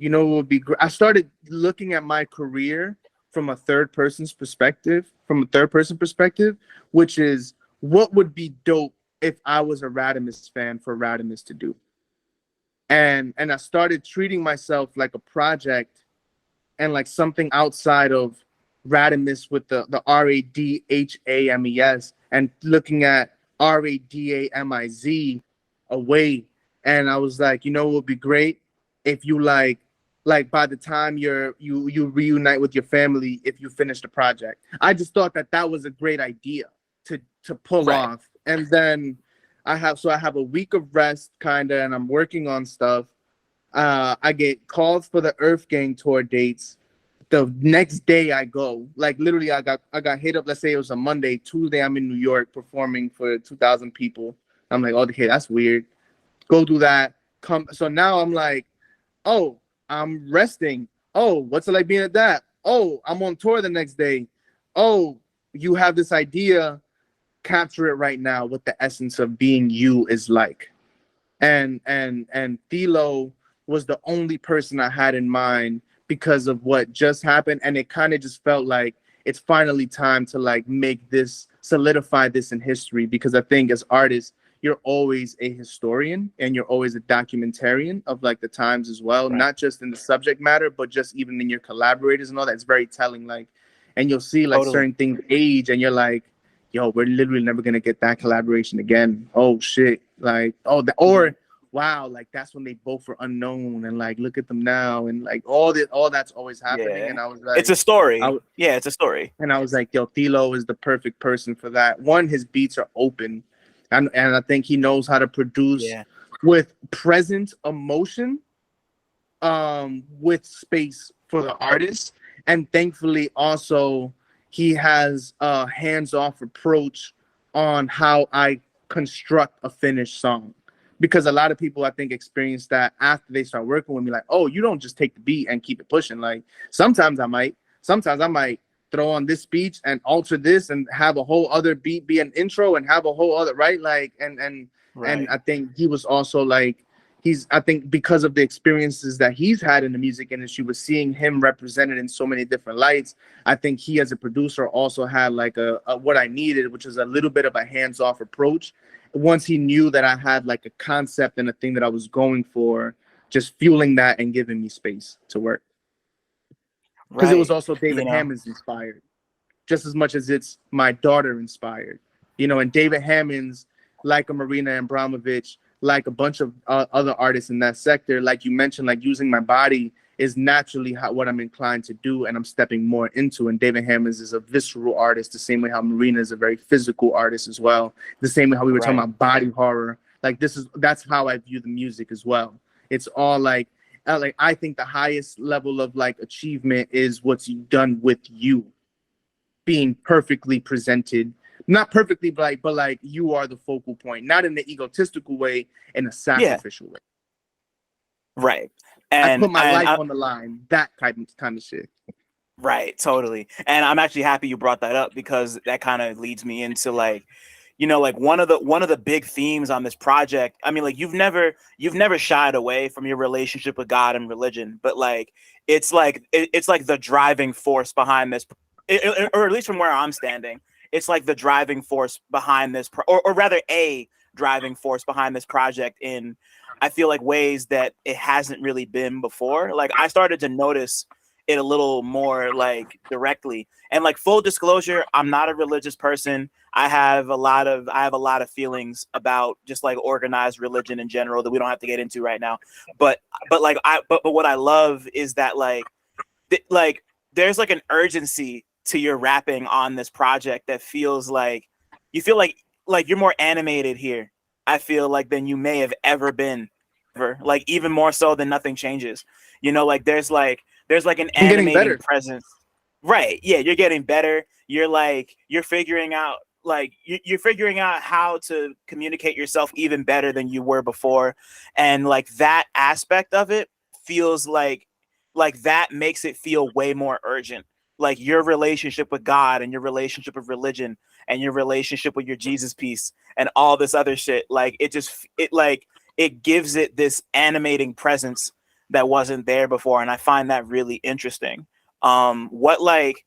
would be great. I started looking at my career from a third person perspective, which is what would be dope if I was a Radamiz fan for Radamiz to do. And I started treating myself like a project and like something outside of Radamiz with the Radhames and looking at Radamiz away. And I was like, it would be great if you like by the time you reunite with your family if you finish the project. I just thought that was a great idea to pull off. And then I have a week of rest kind of, and I'm working on stuff. I get calls for the Earth Gang tour dates. The next day I go, like literally I got hit up. Let's say it was a Monday. Tuesday I'm in New York performing for 2,000 people. I'm like, okay, that's weird. Go do that. So now I'm like, oh, I'm resting. Oh, what's it like being at that? Oh, I'm on tour the next day. Oh, you have this idea. Capture it right now. What the essence of being you is like. And Thilo was the only person I had in mind because of what just happened, and it kind of just felt like it's finally time to like solidify this in history, because I think as artists you're always a historian and you're always a documentarian of like the times as well, not just in the subject matter but just even in your collaborators and all. That's very telling. Like, and you'll see like certain things age and you're like, yo, we're literally never gonna get that collaboration again. Oh shit. Like, or wow, like that's when they both were unknown, and like look at them now, and like all that's always happening. And I was like, it's a story. It's a story. And I was like, yo, Thilo is the perfect person for that. One, his beats are open, and I think he knows how to produce with present emotion, with space for the artist, and thankfully also he has a hands-off approach on how I construct a finished song. Because a lot of people I think experience that after they start working with me, like, oh, you don't just take the beat and keep it pushing. Like sometimes I might throw on this speech and alter this and have a whole other beat be an intro and have a whole other like and I think he was also like, I think because of the experiences that he's had in the music industry, was seeing him represented in so many different lights. I think he as a producer also had like a what I needed, which is a little bit of a hands-off approach. Once he knew that I had like a concept and a thing that I was going for, just fueling that and giving me space to work. Because it was also David Hammond's inspired, just as much as it's my daughter inspired. And David Hammond's, like a Marina Abramovich, like a bunch of other artists in that sector, like you mentioned, like using my body is naturally what I'm inclined to do, and I'm stepping more into. And David Hammons is a visceral artist, the same way how Marina is a very physical artist as well. The same way how we were talking about body horror. Like that's how I view the music as well. It's all like I think the highest level of like achievement is what's done with you, being perfectly presented. Not perfectly, but like you are the focal point, not in the egotistical way, in a sacrificial way. Right. And I put my life on the line, that kind of shit. Right, totally. And I'm actually happy you brought that up, because that kind of leads me into like, like one of the big themes on this project. I mean, like you've never shied away from your relationship with God and religion, but like it's like the driving force behind this, or at least from where I'm standing, it's like the driving force behind this, or rather a driving force behind this project in, I feel like, ways that it hasn't really been before. Like I started to notice it a little more like directly. And like full disclosure, I'm not a religious person. I have a lot of feelings about just like organized religion in general that we don't have to get into right now. But but what I love is that like there's like an urgency to your rapping on this project that feels like you feel like you're more animated here. I feel like than you may have ever been, ever. Like even more so than Nothing Changes. You know, like there's like an I'm getting animating better. presence. Right. Yeah, you're getting better. You're figuring out you're figuring out how to communicate yourself even better than you were before. And like that aspect of it feels like that makes it feel way more urgent. Like your relationship with God and your relationship with religion and your relationship with your Jesus piece and all this other shit. Like it gives it this animating presence that wasn't there before. And I find that really interesting. What like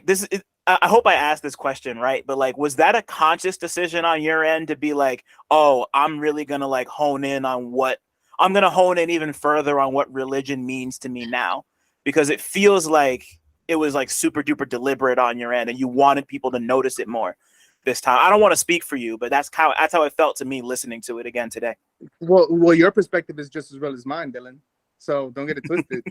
this is, I hope I asked this question right, but like, was that a conscious decision on your end to be like, oh, I'm really gonna like hone in on what I'm gonna hone in even further on what religion means to me now? Because it feels like it was like super duper deliberate on your end, and you wanted people to notice it more this time. I don't want to speak for you, but that's how it felt to me listening to it again today. Well, your perspective is just as real as mine, Dylan. So don't get it twisted.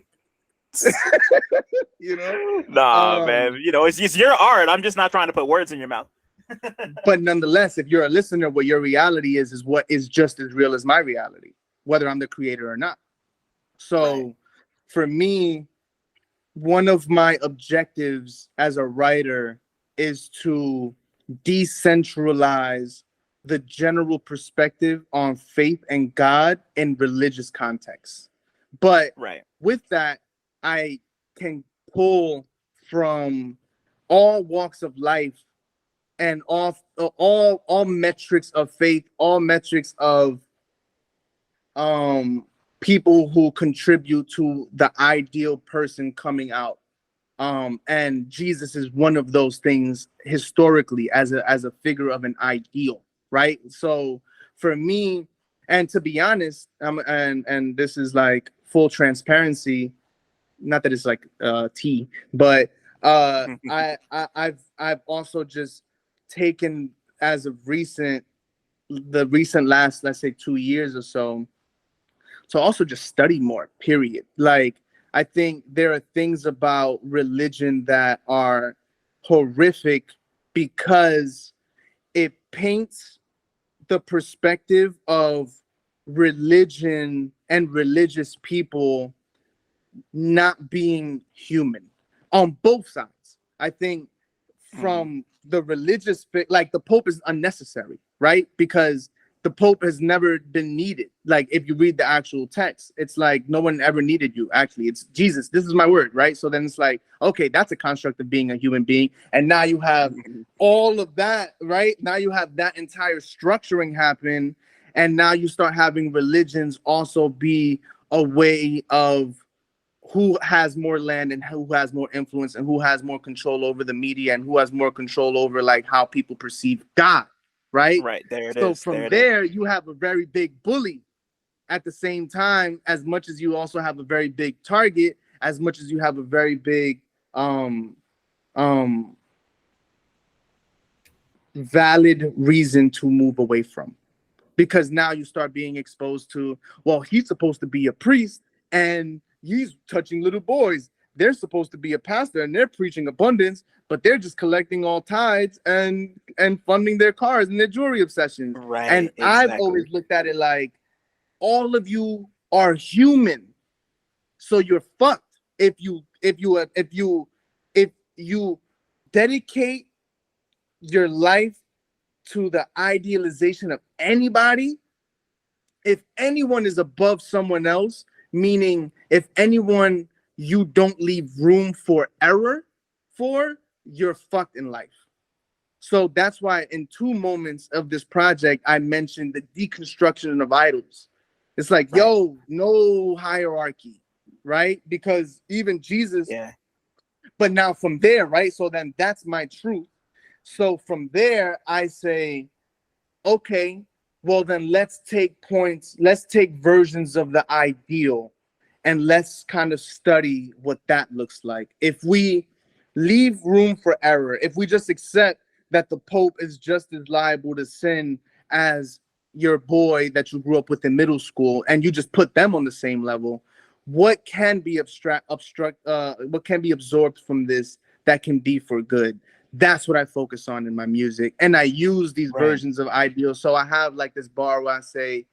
You know, Nah, man. um, You know, it's your art. I'm just not trying to put words in your mouth. but nonetheless, if you're a listener, what your reality is what is just as real as my reality, whether I'm the creator or not. Right. So, for me, one of my objectives as a writer is to decentralize the general perspective on faith and God in religious contexts. But Right. with that, I can pull from all walks of life and all metrics of faith, all metrics of um people who contribute to the ideal person coming out, and Jesus is one of those things historically as a figure of an ideal, right? So for me, and to be honest, and this is like full transparency, not that it's like tea, but I've also just taken, as of the recent last, let's say, 2 years or so, to also just study more, period. Like, I think there are things about religion that are horrific because it paints the perspective of religion and religious people not being human on both sides. I think Mhm. from the religious, like the Pope is unnecessary, right? Because the Pope has never been needed. Like if you read the actual text, it's like no one ever needed you. Actually, it's Jesus. This is my word, right? So then it's like, okay, that's a construct of being a human being. And now you have all of that, right? Now you have that entire structuring happen. And now you start having religions also be a way of who has more land and who has more influence and who has more control over the media and who has more control over like how people perceive God, right? Right. There it So is. from There it is. there, you have a very big bully at the same time, as much as you also have a very big target, as much as you have a very big um um valid reason to move away from, because now you start being exposed to, well, he's supposed to be a priest and he's touching little boys. They're supposed to be a pastor and they're preaching abundance, but they're just collecting all tithes and funding their cars and their jewelry obsessions. And Right. I've always Exactly. looked at it like all of you are human, so you're fucked if you dedicate your life to the idealization of anybody. If anyone is above someone else, meaning if anyone you don't leave room for error for, you're fucked in life. So that's why in two moments of this project, I mentioned the deconstruction of idols. It's like, Right. yo, no hierarchy, right? Because even Jesus, Yeah. but now from there, right? So then that's my truth. So from there, I say, okay, well then let's take versions of the ideal and let's kind of study what that looks like. If we leave room for error, if we just accept that the Pope is just as liable to sin as your boy that you grew up with in middle school, and you just put them on the same level, what can be what can be absorbed from this that can be for good? That's what I focus on in my music, and I use these Right. versions of ideals. So I have like this bar where I say,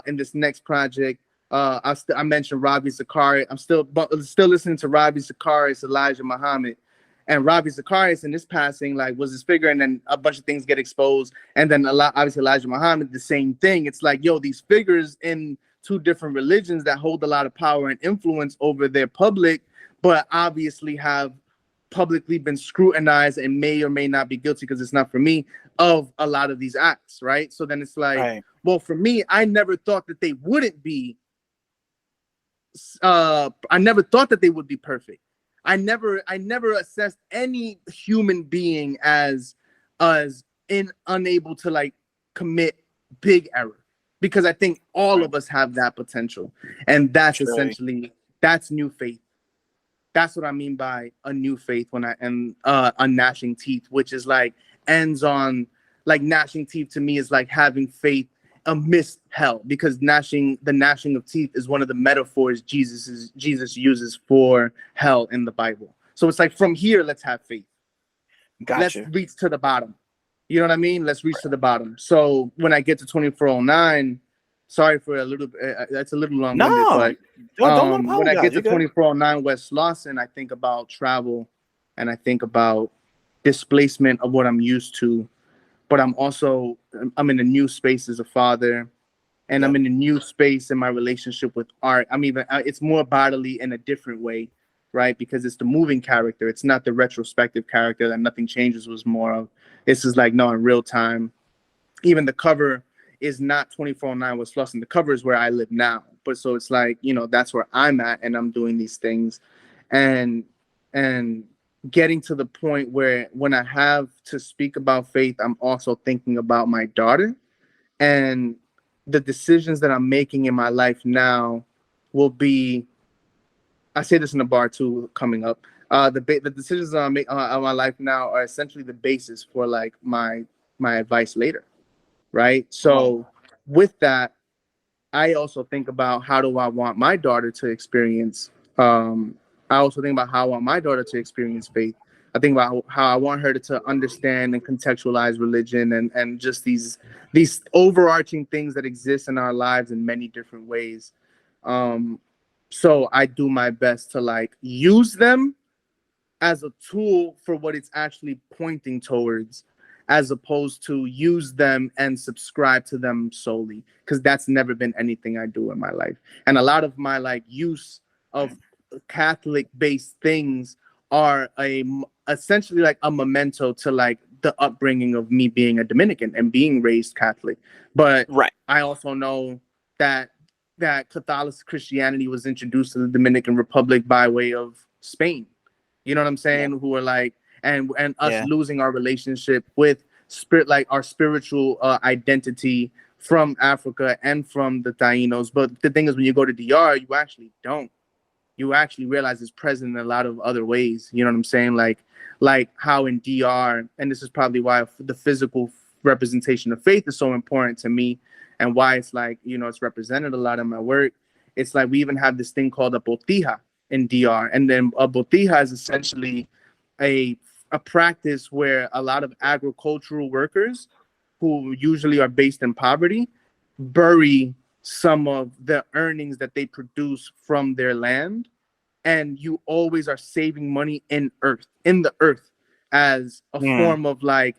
in this next project, I mentioned Ravi Zacharias. I'm still listening to Ravi Zacharias, Elijah Muhammad, and Ravi Zacharias in this passing like was this figure, and then a bunch of things get exposed, and then a lot obviously Elijah Muhammad the same thing. It's like, yo, these figures in two different religions that hold a lot of power and influence over their public, but obviously have publicly been scrutinized and may or may not be guilty, because it's not for me, of a lot of these acts, right? So then it's like, Right. well, for me, I never thought that they wouldn't be I never thought that they would be perfect. I never assessed any human being as unable to like commit big error, because I think all Right. of us have that potential, and that's Truly. essentially that's new faith. That's what I mean by a new faith when I and on gnashing teeth, which is like ends on like gnashing teeth to me is like having faith amidst hell, because the gnashing of teeth is one of the metaphors Jesus uses for hell in the Bible. So it's like from here, let's have faith. Let's Gotcha. reach to the bottom. You know what I mean? Let's reach to the bottom. So when I get to 2409, sorry for a little, that's a little long winded, No, but don't when I apologize. get You're to good. 2409 West Slauson, I think about travel, and I think about displacement of what I'm used to. But I'm in a new space as a father, and I'm Yep. in a new space in my relationship with art. I'm even it's more bodily in a different way, right? Because it's the moving character. It's not the retrospective character that nothing changes was more of. This is like no in real time. Even the cover is not 2409 with Sluss, and the cover is where I live now. But so it's like, that's where I'm at, and I'm doing these things, and and getting to the point where when I have to speak about faith, I'm also thinking about my daughter, and the decisions that I'm making in my life now will be. I say this in the bar too coming up. The decisions that I make on my life now are essentially the basis for like my advice later, right? Right. So with that, I also think about how do I want my daughter to experience. I also think about how I want my daughter to experience faith. I think about how I want her to understand and contextualize religion, and just these overarching things that exist in our lives in many different ways. Um, so I do my best to like use them as a tool for what it's actually pointing towards, as opposed to use them and subscribe to them solely, because that's never been anything I do in my life. And a lot of my like use of Catholic based things are essentially like a memento to like the upbringing of me being a Dominican and being raised Catholic. But Right. I also know that Catholic Christianity was introduced to the Dominican Republic by way of Spain. You know what I'm Yeah. saying? Who are like, and us Yeah. losing our relationship with spirit, like our spiritual identity from Africa and from the Tainos. But the thing is, when you go to DR, you actually don't. You actually realize it's present in a lot of other ways. You know what I'm saying? Like how in DR, and this is probably why the physical representation of faith is so important to me, and why it's like, it's represented a lot in my work. It's like we even have this thing called a botija in DR, and then a botija is essentially a a practice where a lot of agricultural workers who usually are based in poverty bury some of the earnings that they produce from their land, and you always are saving money in the earth, as a Mm. form of like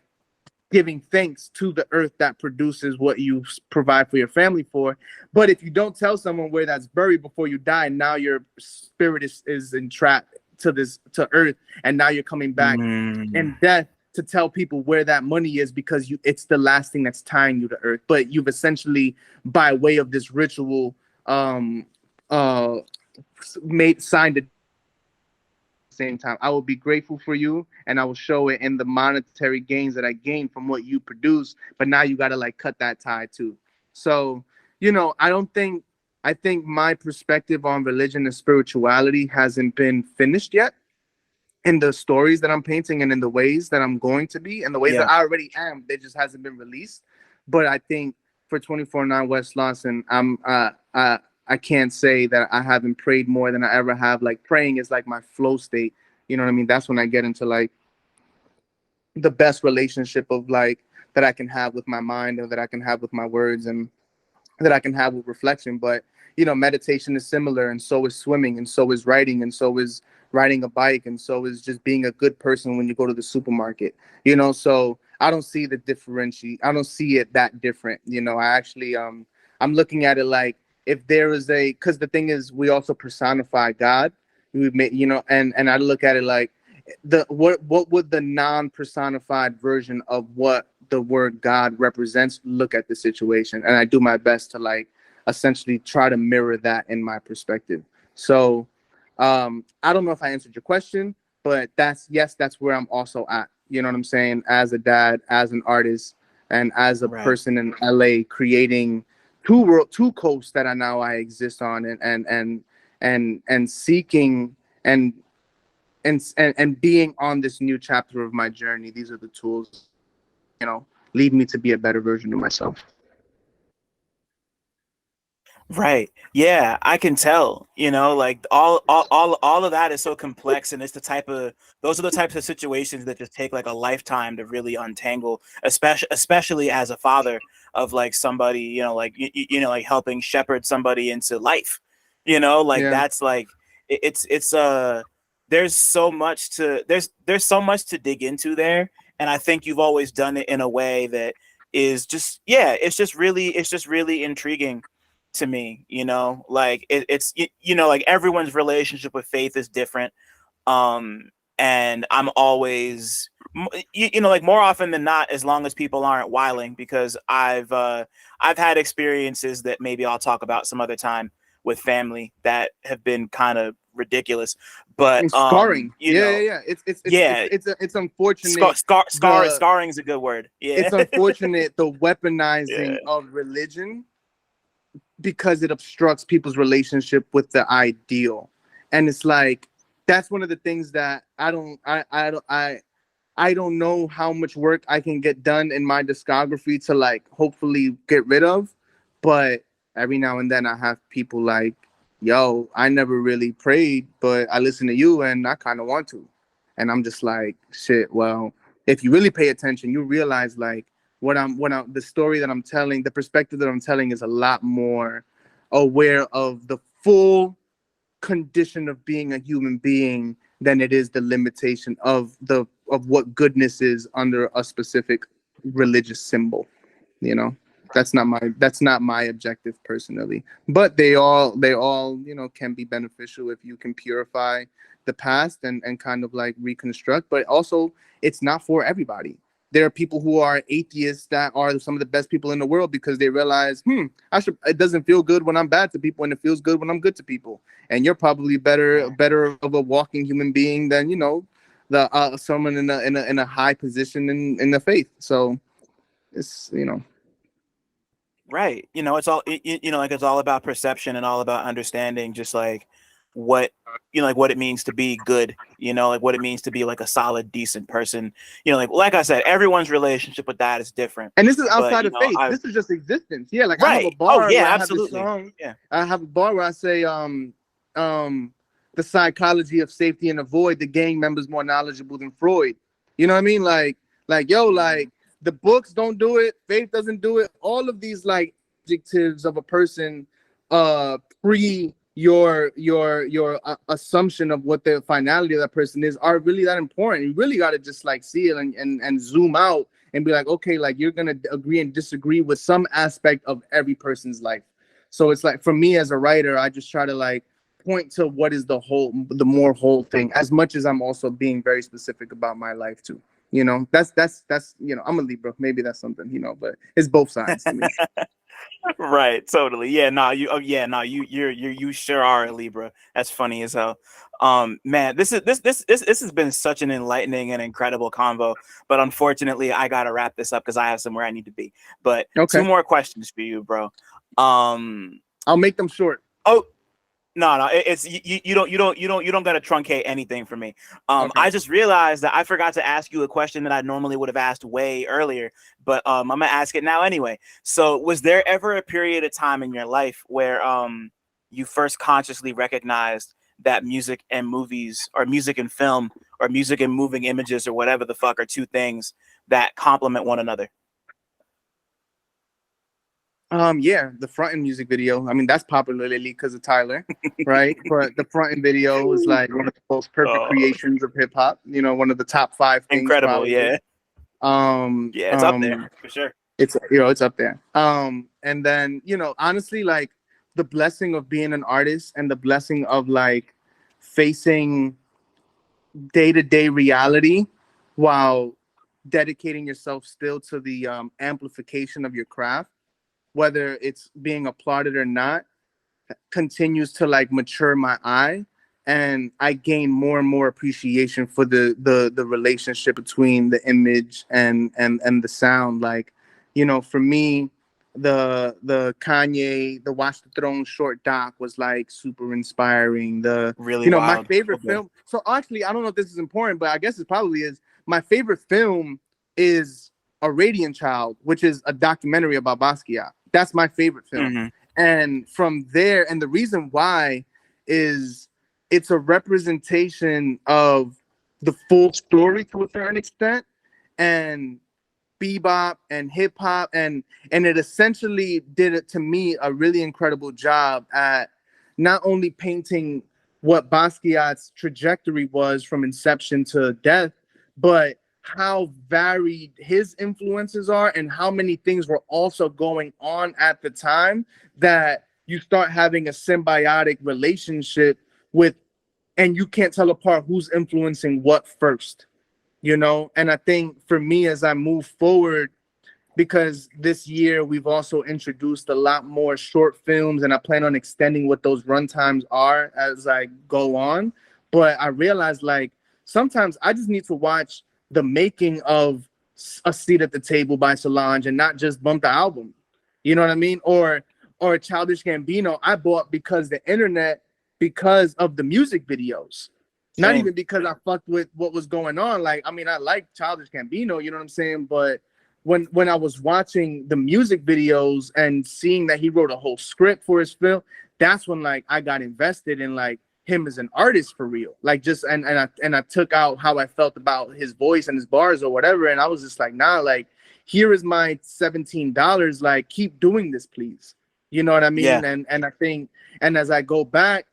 giving thanks to the earth that produces what you provide for your family for. But if you don't tell someone where that's buried before you die, now your spirit is entrapped to earth, and now you're coming back Mm. in death to tell people where that money is, because it's the last thing that's tying you to earth. But you've essentially, by way of this ritual, um uh made signed a same time. I will be grateful for you, and I will show it in the monetary gains that I gain from what you produce. But now you got to like cut that tie too. So, I don't think. I think my perspective on religion and spirituality hasn't been finished yet in the stories that I'm painting and in the ways that I'm going to be and the ways Yeah. that I already am. They just hasn't been released. But I think for 24/9 West Slauson, I can't say that I haven't prayed more than I ever have. Like praying is like my flow state. You know what I mean? That's when I get into like the best relationship of like that I can have with my mind or that I can have with my words and that I can have with reflection. But meditation is similar, and so is swimming, and so is writing, and so is riding a bike, and so is just being a good person when you go to the supermarket. So I don't see the differentiate. I don't see it that different. I actually I'm looking at it like if there is a because the thing is we also personify God. We made and I look at it like the what would the non-personified version of what the word God represents look at the situation, and I do my best to like essentially try to mirror that in my perspective. So I don't know if I answered your question, but that's where I'm also at. You know what I'm saying? As a dad, as an artist, and as a Right. person in LA creating two coasts that I exist on, and seeking and and being on this new chapter of my journey. These are the tools, lead me to be a better version of myself. Right. Yeah, I can tell, like all of that is so complex, and it's those are the types of situations that just take like a lifetime to really untangle, especially as a father of like somebody, like like helping shepherd somebody into life. Like Yeah. that's like it's there's so much to there's so much to dig into there, and I think you've always done it in a way that is just yeah, it's just really intriguing to me, like it's like everyone's relationship with faith is different. um and I'm always like more often than not, as long as people aren't wiling, because I've had experiences that maybe I'll talk about some other time with family that have been kind of ridiculous, but And scarring. Yeah, yeah, know, yeah. yeah, It's unfortunate the scarring is a good word. Yeah. it's unfortunate the Yeah. weaponizing of religion because it obstructs people's relationship with the ideal. And it's like that's one of the things that I don't know how much work I can get done in my discography to like hopefully get rid of, but every now and then I have people like, "Yo, I never really prayed, but I listen to you and I kind of want to," and I'm just like, "Shit." Well, if you really pay attention, you realize like the story that I'm telling, the perspective that I'm telling is a lot more aware of the full condition of being a human being than it is the limitation of what goodness is under a specific religious symbol. you know that's not my objective personally, but they all can be beneficial if you can purify the past and kind of like reconstruct. But also it's not for everybody. There are people who are atheists that are some of the best people in the world because they realize, it doesn't feel good when I'm bad to people and it feels good when I'm good to people. And you're probably better of a walking human being than the someone in a high position in the faith. So it's Right. It's all like it's all about perception and all about understanding just like what like what it means to be good, like what it means to be like a solid, decent person. Like I said, everyone's relationship with that is different. And this is But outside of faith. I This is just existence. Yeah, like I have a right. Oh bar yeah, where I have this absolutely. song. Yeah. I have a bar where I say, um, the psychology of safety and avoid, the gang members more knowledgeable than Freud. You know what I mean? Like yo, like the books don't do it, faith doesn't do it. All of these like adjectives of a person, pre your assumption of what the finality of that person is are really that important. You really got to just like see it and zoom out and be like, okay, like you're gonna agree and disagree with some aspect of every person's life. So it's like for me as a writer, I just try to like point to what is the more whole thing, as much as I'm also being very specific about my life too. That's I'm a Libra. Maybe that's something, but it's both sides to me. Right, totally. Yeah, no, you. Oh, yeah, no, you sure are a Libra. That's funny as hell. Man, this has been such an enlightening and incredible convo. But unfortunately, I gotta wrap this up because I have somewhere I need to be. But two Okay. more questions for you, bro. Um, I'll make them short. Oh, no, it's you don't gotta truncate anything for me. Okay. I just realized that I forgot to ask you a question that I normally would have asked way earlier, but I'm gonna ask it now anyway. So, was there ever a period of time in your life where you first consciously recognized that music and movies, or music and film, or music and moving images, or whatever the fuck, are two things that complement one another? Yeah, the frontin' music video. I mean, that's popular lately because of Tyler, right? But the frontin' video is like one of the most perfect Oh, creations of hip hop. You know, one of the top five things incredible! probably. Yeah, Um, yeah, it's up there um, for sure. it's it's up there. And then honestly, like the blessing of being an artist and the blessing of like facing day to day reality while dedicating yourself still to the amplification of your craft, whether it's being applauded or not, continues to like mature my eye, and I gain more and more appreciation for the relationship between the image and the sound. Like, for me, the Kanye, the Watch the Throne short doc was like super inspiring. Really My wild. favorite Okay. film. So actually, I don't know if this is important, but I guess it probably is. My favorite film is A Radiant Child, which is a documentary about Basquiat. That's my favorite film. Hmm. And from there, and the reason why is it's a representation of the full story to a certain extent, and bebop and hip hop, and it essentially did it to me a really incredible job at not only painting what Basquiat's trajectory was from inception to death, but how varied his influences are and how many things were also going on at the time that you start having a symbiotic relationship with, and you can't tell apart who's influencing what first. And I think for me, as I move forward, because this year we've also introduced a lot more short films, and I plan on extending what those runtimes are as I go on. But I realized like sometimes I just need to watch the making of A Seat at the Table by Solange and not just bump the album. You know what I mean? Or Childish Gambino I bought because the internet, because of the music videos. Not Same. even because I fucked with what was going on. Like, I mean, I like Childish Gambino, you know what I'm saying? But when I was watching the music videos and seeing that he wrote a whole script for his film, that's when like I got invested in like him as an artist for real. Like just and I took out how I felt about his voice and his bars or whatever, and I was just like, nah, like here is my $17. Like keep doing this, please. You know what I Yeah. mean? And I think, and as I go back,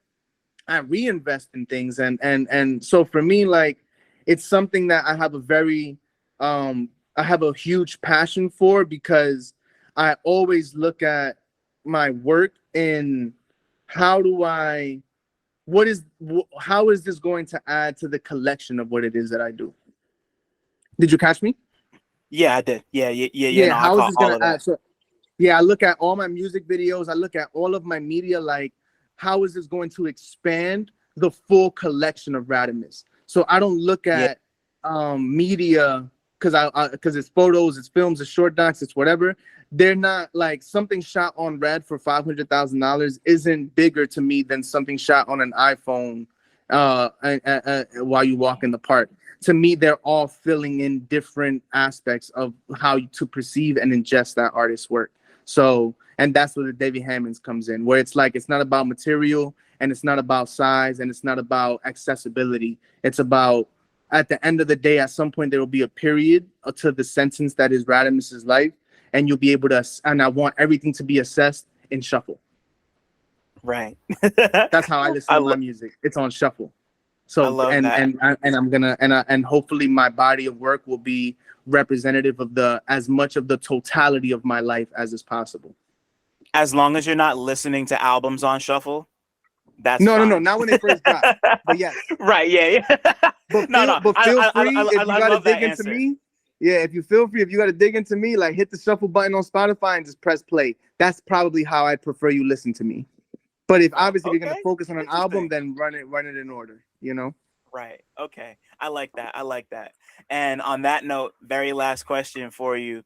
I reinvest in things, and so for me, like it's something that I have a huge passion for, because I always look at my work in how do I how is this going to add to the collection of what it is that I do? Did you catch me? Yeah, I did. Yeah, yeah, yeah, yeah. Yeah, No, I how is caught this all gonna of that. add? So yeah, I look at all my music videos, I look at all of my media, like how is this going to expand the full collection of Radamiz? So I don't look Yeah. at media because it's photos, it's films, it's short docs, it's whatever. They're not like something shot on Red for $500,000 isn't bigger to me than something shot on an iPhone while you walk in the park. To me, they're all filling in different aspects of how to perceive and ingest that artist's work. So, and that's where the Davy Hammonds comes in, where it's like it's not about material, and it's not about size, and it's not about accessibility. It's about, at the end of the day, at some point there will be a period to the sentence that is Radamiz's life, and you'll be able to. And I want everything to be assessed in shuffle. Right. That's how I listen I to my lo- music. It's on shuffle. I So love that. and I'm gonna and hopefully my body of work will be representative of the as much of the totality of my life as is possible. As long as you're not listening to albums on shuffle, that's No, fine. not when they first drop. But yes, Right. Yeah. Yeah. but No. No. feel free if you I gotta love that dig into answer. me. Yeah, if you feel free, if you gotta dig into me, like hit the shuffle button on Spotify and just press play. That's probably how I'd prefer you listen to me. But if obviously if you're gonna Okay. focus on an album, Interesting. then run it in order. Right. Okay. I like that. I like that. And on that note, very last question for you,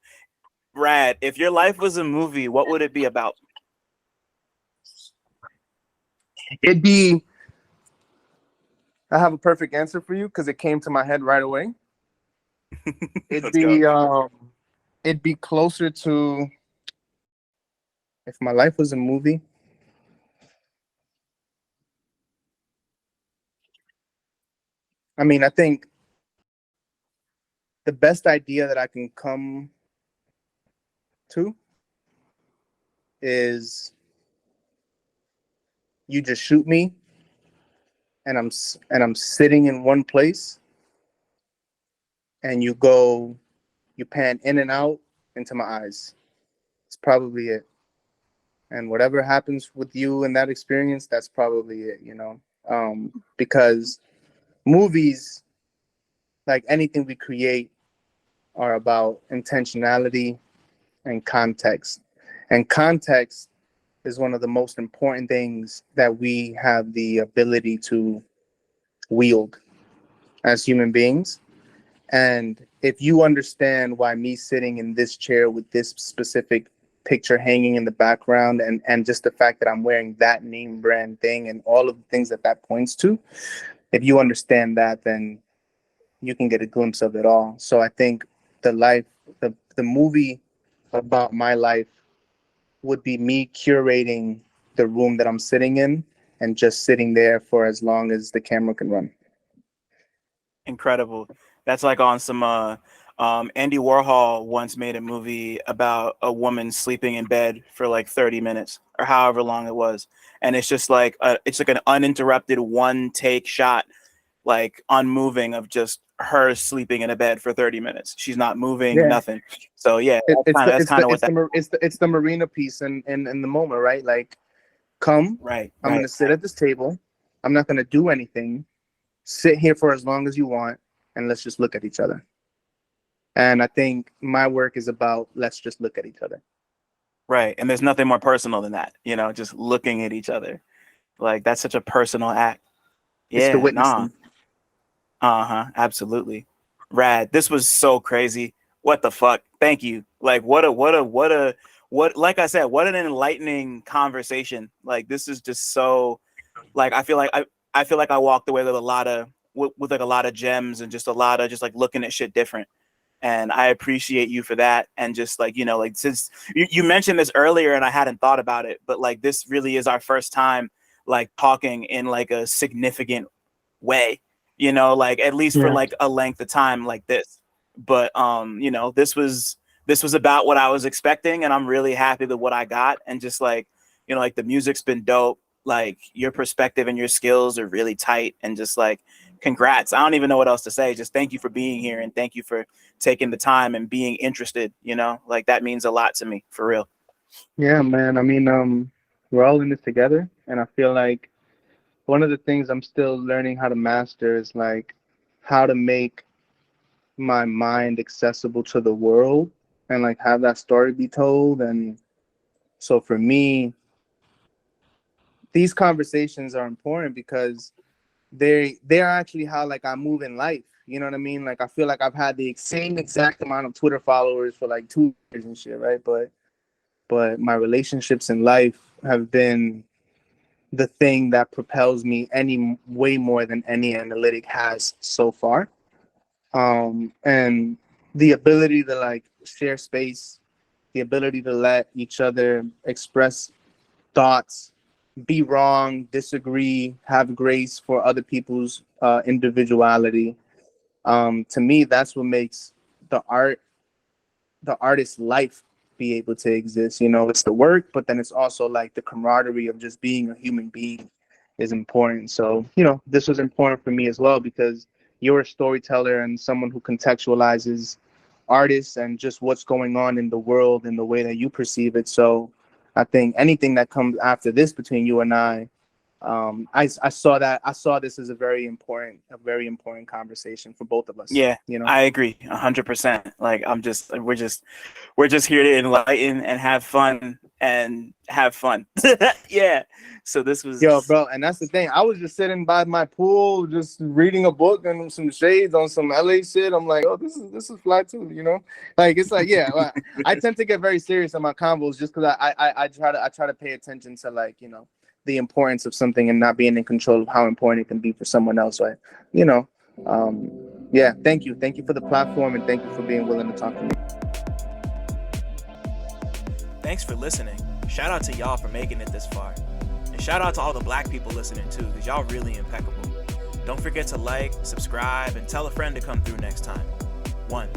Brad. If your life was a movie, what would it be about? It'd be. I have a perfect answer for you because it came to my head right away. It'd Let's go. be it'd be closer to if my life was a movie. I mean, I think the best idea that I can come to is you just shoot me and I'm sitting in one place and you pan in and out into my eyes. It's probably it. And whatever happens with you in that experience, that's probably it, you know. Because movies, like anything we create, are about intentionality and context. And context is one of the most important things that we have the ability to wield as human beings. And if you understand why me sitting in this chair with this specific picture hanging in the background and just the fact that I'm wearing that name brand thing and all of the things that that points to, if you understand that, then you can get a glimpse of it all. So I think the life, the movie about my life would be me curating the room that I'm sitting in and just sitting there for as long as the camera can run. Incredible. That's like on some Andy Warhol once made a movie about a woman sleeping in bed for like 30 minutes or however long it was. And it's like an uninterrupted one take shot, like unmoving, of just her sleeping in a bed for 30 minutes. She's not moving, Yeah, nothing. So yeah, it's the that's it's kind the of what it's that. the it's the marina piece in the moment, right? Like, come, Right, I'm right. gonna sit at this table. I'm not gonna do anything. Sit here for as long as you want, and let's just look at each other. And I think my work is about let's just look at each other. Right. And there's nothing more personal than that, just looking at each other. Like that's such a personal act. It's the Yeah, nah. witnessing. Uh-huh. Absolutely. Rad. This was so crazy. What the fuck? Thank you. Like what like I said, what an enlightening conversation. Like this is just so, like I feel like I walked away with a lot of with like a lot of gems and just a lot of just like looking at shit different. And I appreciate you for that. And just like, like since you mentioned this earlier and I hadn't thought about it, but like this really is our first time like talking in like a significant way, like at least for Yeah. like a length of time like this. But this was about what I was expecting, and I'm really happy with what I got. And just like, like the music's been dope. Like your perspective and your skills are really tight, and just like congrats. I don't even know what else to say. Just thank you for being here, and thank you for taking the time and being interested, like that means a lot to me, for real. Yeah, man. I mean, we're all in this together, and I feel like one of the things I'm still learning how to master is like how to make my mind accessible to the world and like have that story be told. And so for me, these conversations are important because they're actually how like I move in life. You know what I mean? Like I feel like I've had the same exact amount of Twitter followers for like 2 years and shit, right? But my relationships in life have been the thing that propels me any way more than any analytic has so far. And the ability to like share space, the ability to let each other express thoughts, be wrong, disagree, have grace for other people's individuality. To me, that's what makes the art, the artist's life be able to exist. You know, it's the work, but then it's also like the camaraderie of just being a human being is important. So, this was important for me as well because you're a storyteller and someone who contextualizes artists and just what's going on in the world in the way that you perceive it. So I think anything that comes after this between you and I saw this as a very important conversation for both of us, Yeah, I agree 100%. Like we're just here to enlighten and have fun. Yeah. So this Yo, was. bro, and that's the thing. I was just sitting by my pool, just reading a book and some shades on some LA shit. I'm like, oh, this is fly too, you know? Like it's like, yeah, I tend to get very serious in my convos just because I try to pay attention to like, the importance of something and not being in control of how important it can be for someone else. Right? You know, yeah. Thank you for the platform, and thank you for being willing to talk to me. Thanks for listening. Shout out to y'all for making it this far. And shout out to all the black people listening too, because y'all really impeccable. Don't forget to like, subscribe, and tell a friend to come through next time. 1.